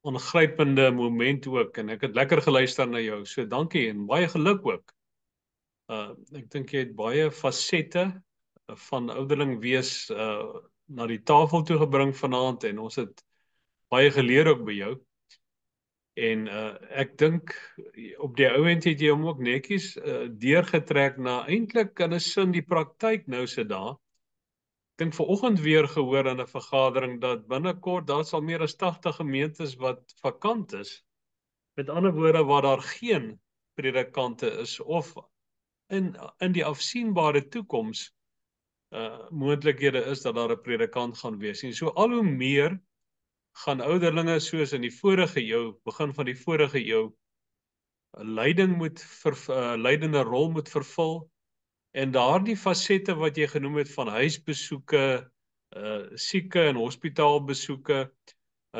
ongrypende moment ook, en ek het lekker geluister na jou, so dankie en baie geluk ook. Ek dink jy het baie fasette van ouderling wees na die tafel toe gebring vanaand, en ons het baie geleer ook by jou. En ek dink op die ou end het jy hom ook netjies deurgetrek na eintlik in 'n sin die praktyk nou se dae. Ek dink vanoggend weer gehoor in 'n vergadering dat binnekort daar sal meer as 80 gemeentes wat vakant is. Met ander woorde, waar daar geen predikante is of in die afsienbare toekoms moontlikhede is dat daar 'n predikant gaan wees. En so al hoe meer gaan ouderlinge soos in die vorige eeu, begin van die vorige eeu, leidende rol moet vervul, en daardie fasette wat jy genoem het van huisbesoeke, sieke en hospitaalbesoeke,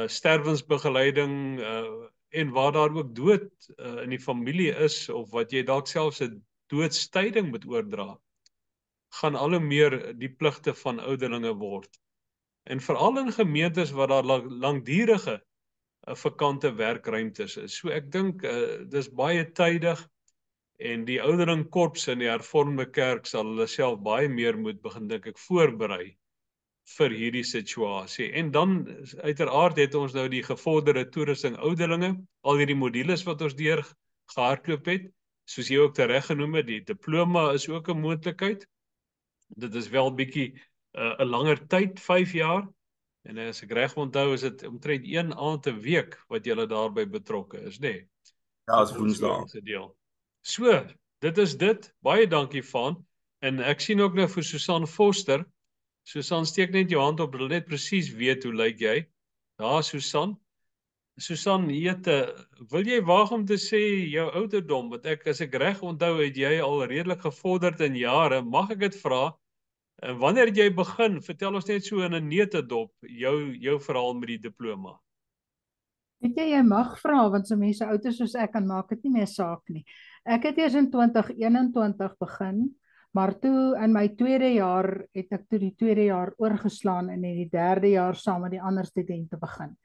sterwensbegeleiding, en waar daar ook dood in die familie is, of wat jy dalk selfs 'n doodstyding moet oordra, gaan al hoe meer die pligte van ouderlinge word. En veral in gemeentes waar daar langdurige vakante werkruimtes is. So ek dink dis baie tydig, en die ouderlingkorps in die hervormde kerk sal hulle self baie meer moet begin, dink ek, voorberei vir hierdie situasie. En dan uiteraard het ons nou die gevorderde toerusting ouderlinge, al hierdie modules wat ons deur gehardloop het, soos jy ook tereg genoem het, die diploma is ook 'n moontlikheid. Dit is wel bietjie 'n langer tyd, 5 jaar, en as ek reg onthou is dit omtrent 1 aand 'n week wat julle daarbey betrokke is, nee. Ja, as Woensdae. So, dit is dit. Baie dankie van. En ek sien ook nou vir Susan Foster. Susan, steek net jou hand op, wil net presies weet hoe lyk jy. Ja, Susan. Susan, wil jy waag om te sê jou ouderdom, want as ek reg onthou het jy al redelik gevorderd in jare, mag ek dit vra? En wanneer jy begin, vertel ons net so in 'n neutedop jou verhaal met die diploma. Weet jy mag vra, want so mense oud is soos ek, kan maak dit nie meer saak nie. Ek het eers in 2021 begin, maar toe in my tweede jaar het ek toe die tweede jaar oorgeslaan en in die derde jaar saam met die ander studente begin.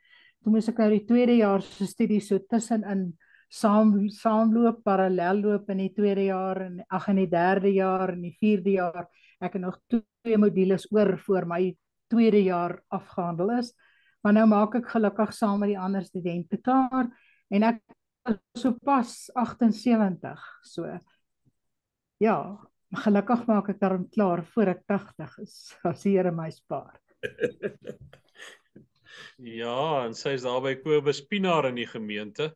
Toe moes ek nou die tweede jaar se studie so tussenin saamloop, parallel loop in die tweede jaar, en in die derde jaar en die vierde jaar. Ek het nog 2 modules oor voor my tweede jaar afgehandel is. Maar nou maak ek gelukkig saam met die ander studente klaar en ek is so pas 78. So ja, gelukkig maak ek daarom klaar voor ek 80 is, as die Here my spaar. Ja, en sy is daar by Kobus Pinaar in die gemeente.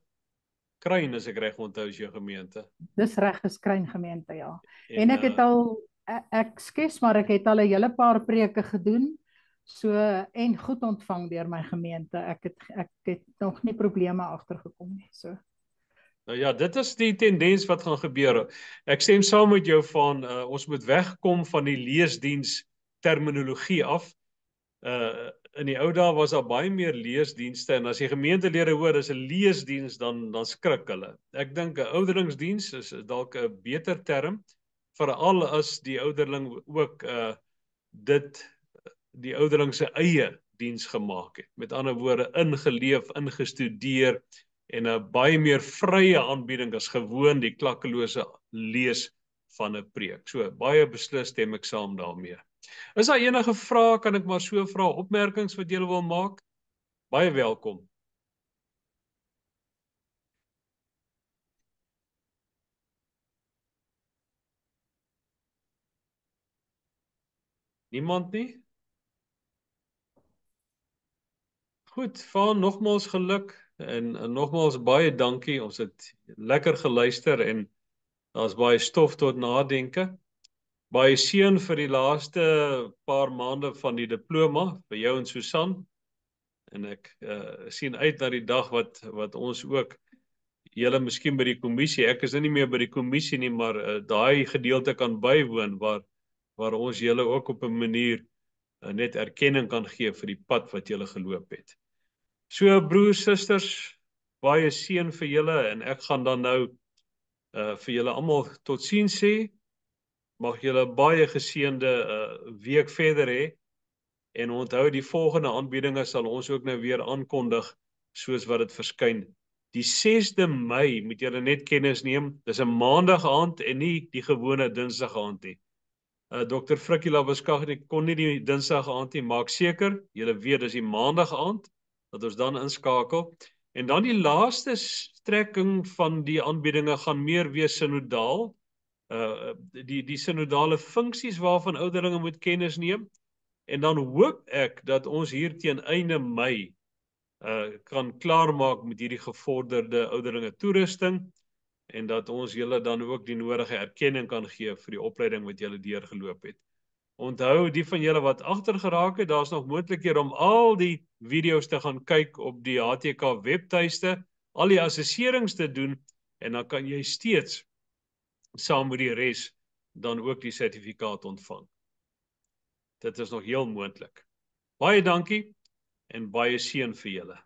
Kruin, as ek reg onthou, is jou gemeente. Dis reg, is Kruin gemeente, ja. En ek het al, ek skes, maar ek het al 'n hele paar preke gedoen, so en goed ontvang deur my gemeente. Ek het nog nie probleme agtergekom nie, so. Nou ja, dit is die tendens wat gaan gebeur. Ek stem saam met jou van ons moet wegkom van die leesdiens terminologie af. In die ou dae was daar baie meer leesdienste en as die gemeentelede hoor dis 'n leesdiens dan skrik hulle. Ek dink 'n ouderlingsdiens is dalk 'n beter term, veral as die ouderling ook die ouderling se eie diens gemaak het. Met ander woorde ingeleef, ingestudeer en 'n baie meer vrye aanbieding as gewoon die klakkelose lees van 'n preek. So baie beslis stem ek saam daarmee. Is daar enige vrae, kan ek maar so vra, opmerkings wat julle wil maak? Baie welkom. Niemand nie? Goed, Vaan, nogmaals geluk en nogmaals baie dankie. Ons het lekker geluister en daar's baie stof tot nadenke. Baie seën vir die laaste paar maande van die diploma vir jou en Susan. En ek sien uit na die dag wat ons ook julle miskien by die kommissie, ek is nie meer by die kommissie nie, maar daai gedeelte kan bywoon waar ons julle ook op 'n manier net erkenning kan gee vir die pad wat julle geloop het. So broers, susters, baie seën vir julle en ek gaan dan nou vir julle almal totsiens sê. Mag julle baie geseënde week verder hê en onthou die volgende aanbiedinge sal ons ook nou weer aankondig soos wat dit verskyn. Die 6de Mei moet julle net kennis neem. Dis 'n maandag aand en nie die gewone dinsdag aand nie. Dr. Frikkie Labuschagne kon nie die dinsdag aand nie, maak seker julle weet dis die maandag aand dat ons dan inskakel. En dan die laaste strekking van die aanbiedinge gaan meer wees sinodaal. Die sinodale funksies waarvan ouderlinge moet kennis neem. En dan hoop ek dat ons hier teen einde Mei kan klaarmaak met hierdie gevorderde ouderlinge toerusting en dat ons julle dan ook die nodige erkenning kan gee vir die opleiding wat julle deurgeloop het. Onthou, die van julle wat agter geraak het, daar's nog moontlikhede om al die video's te gaan kyk op die HTK webtuiste, al die assesserings te doen en dan kan jy steeds saam met die res dan ook die sertifikaat ontvang. Dit is nog heel moontlik. Baie dankie en baie seën vir julle.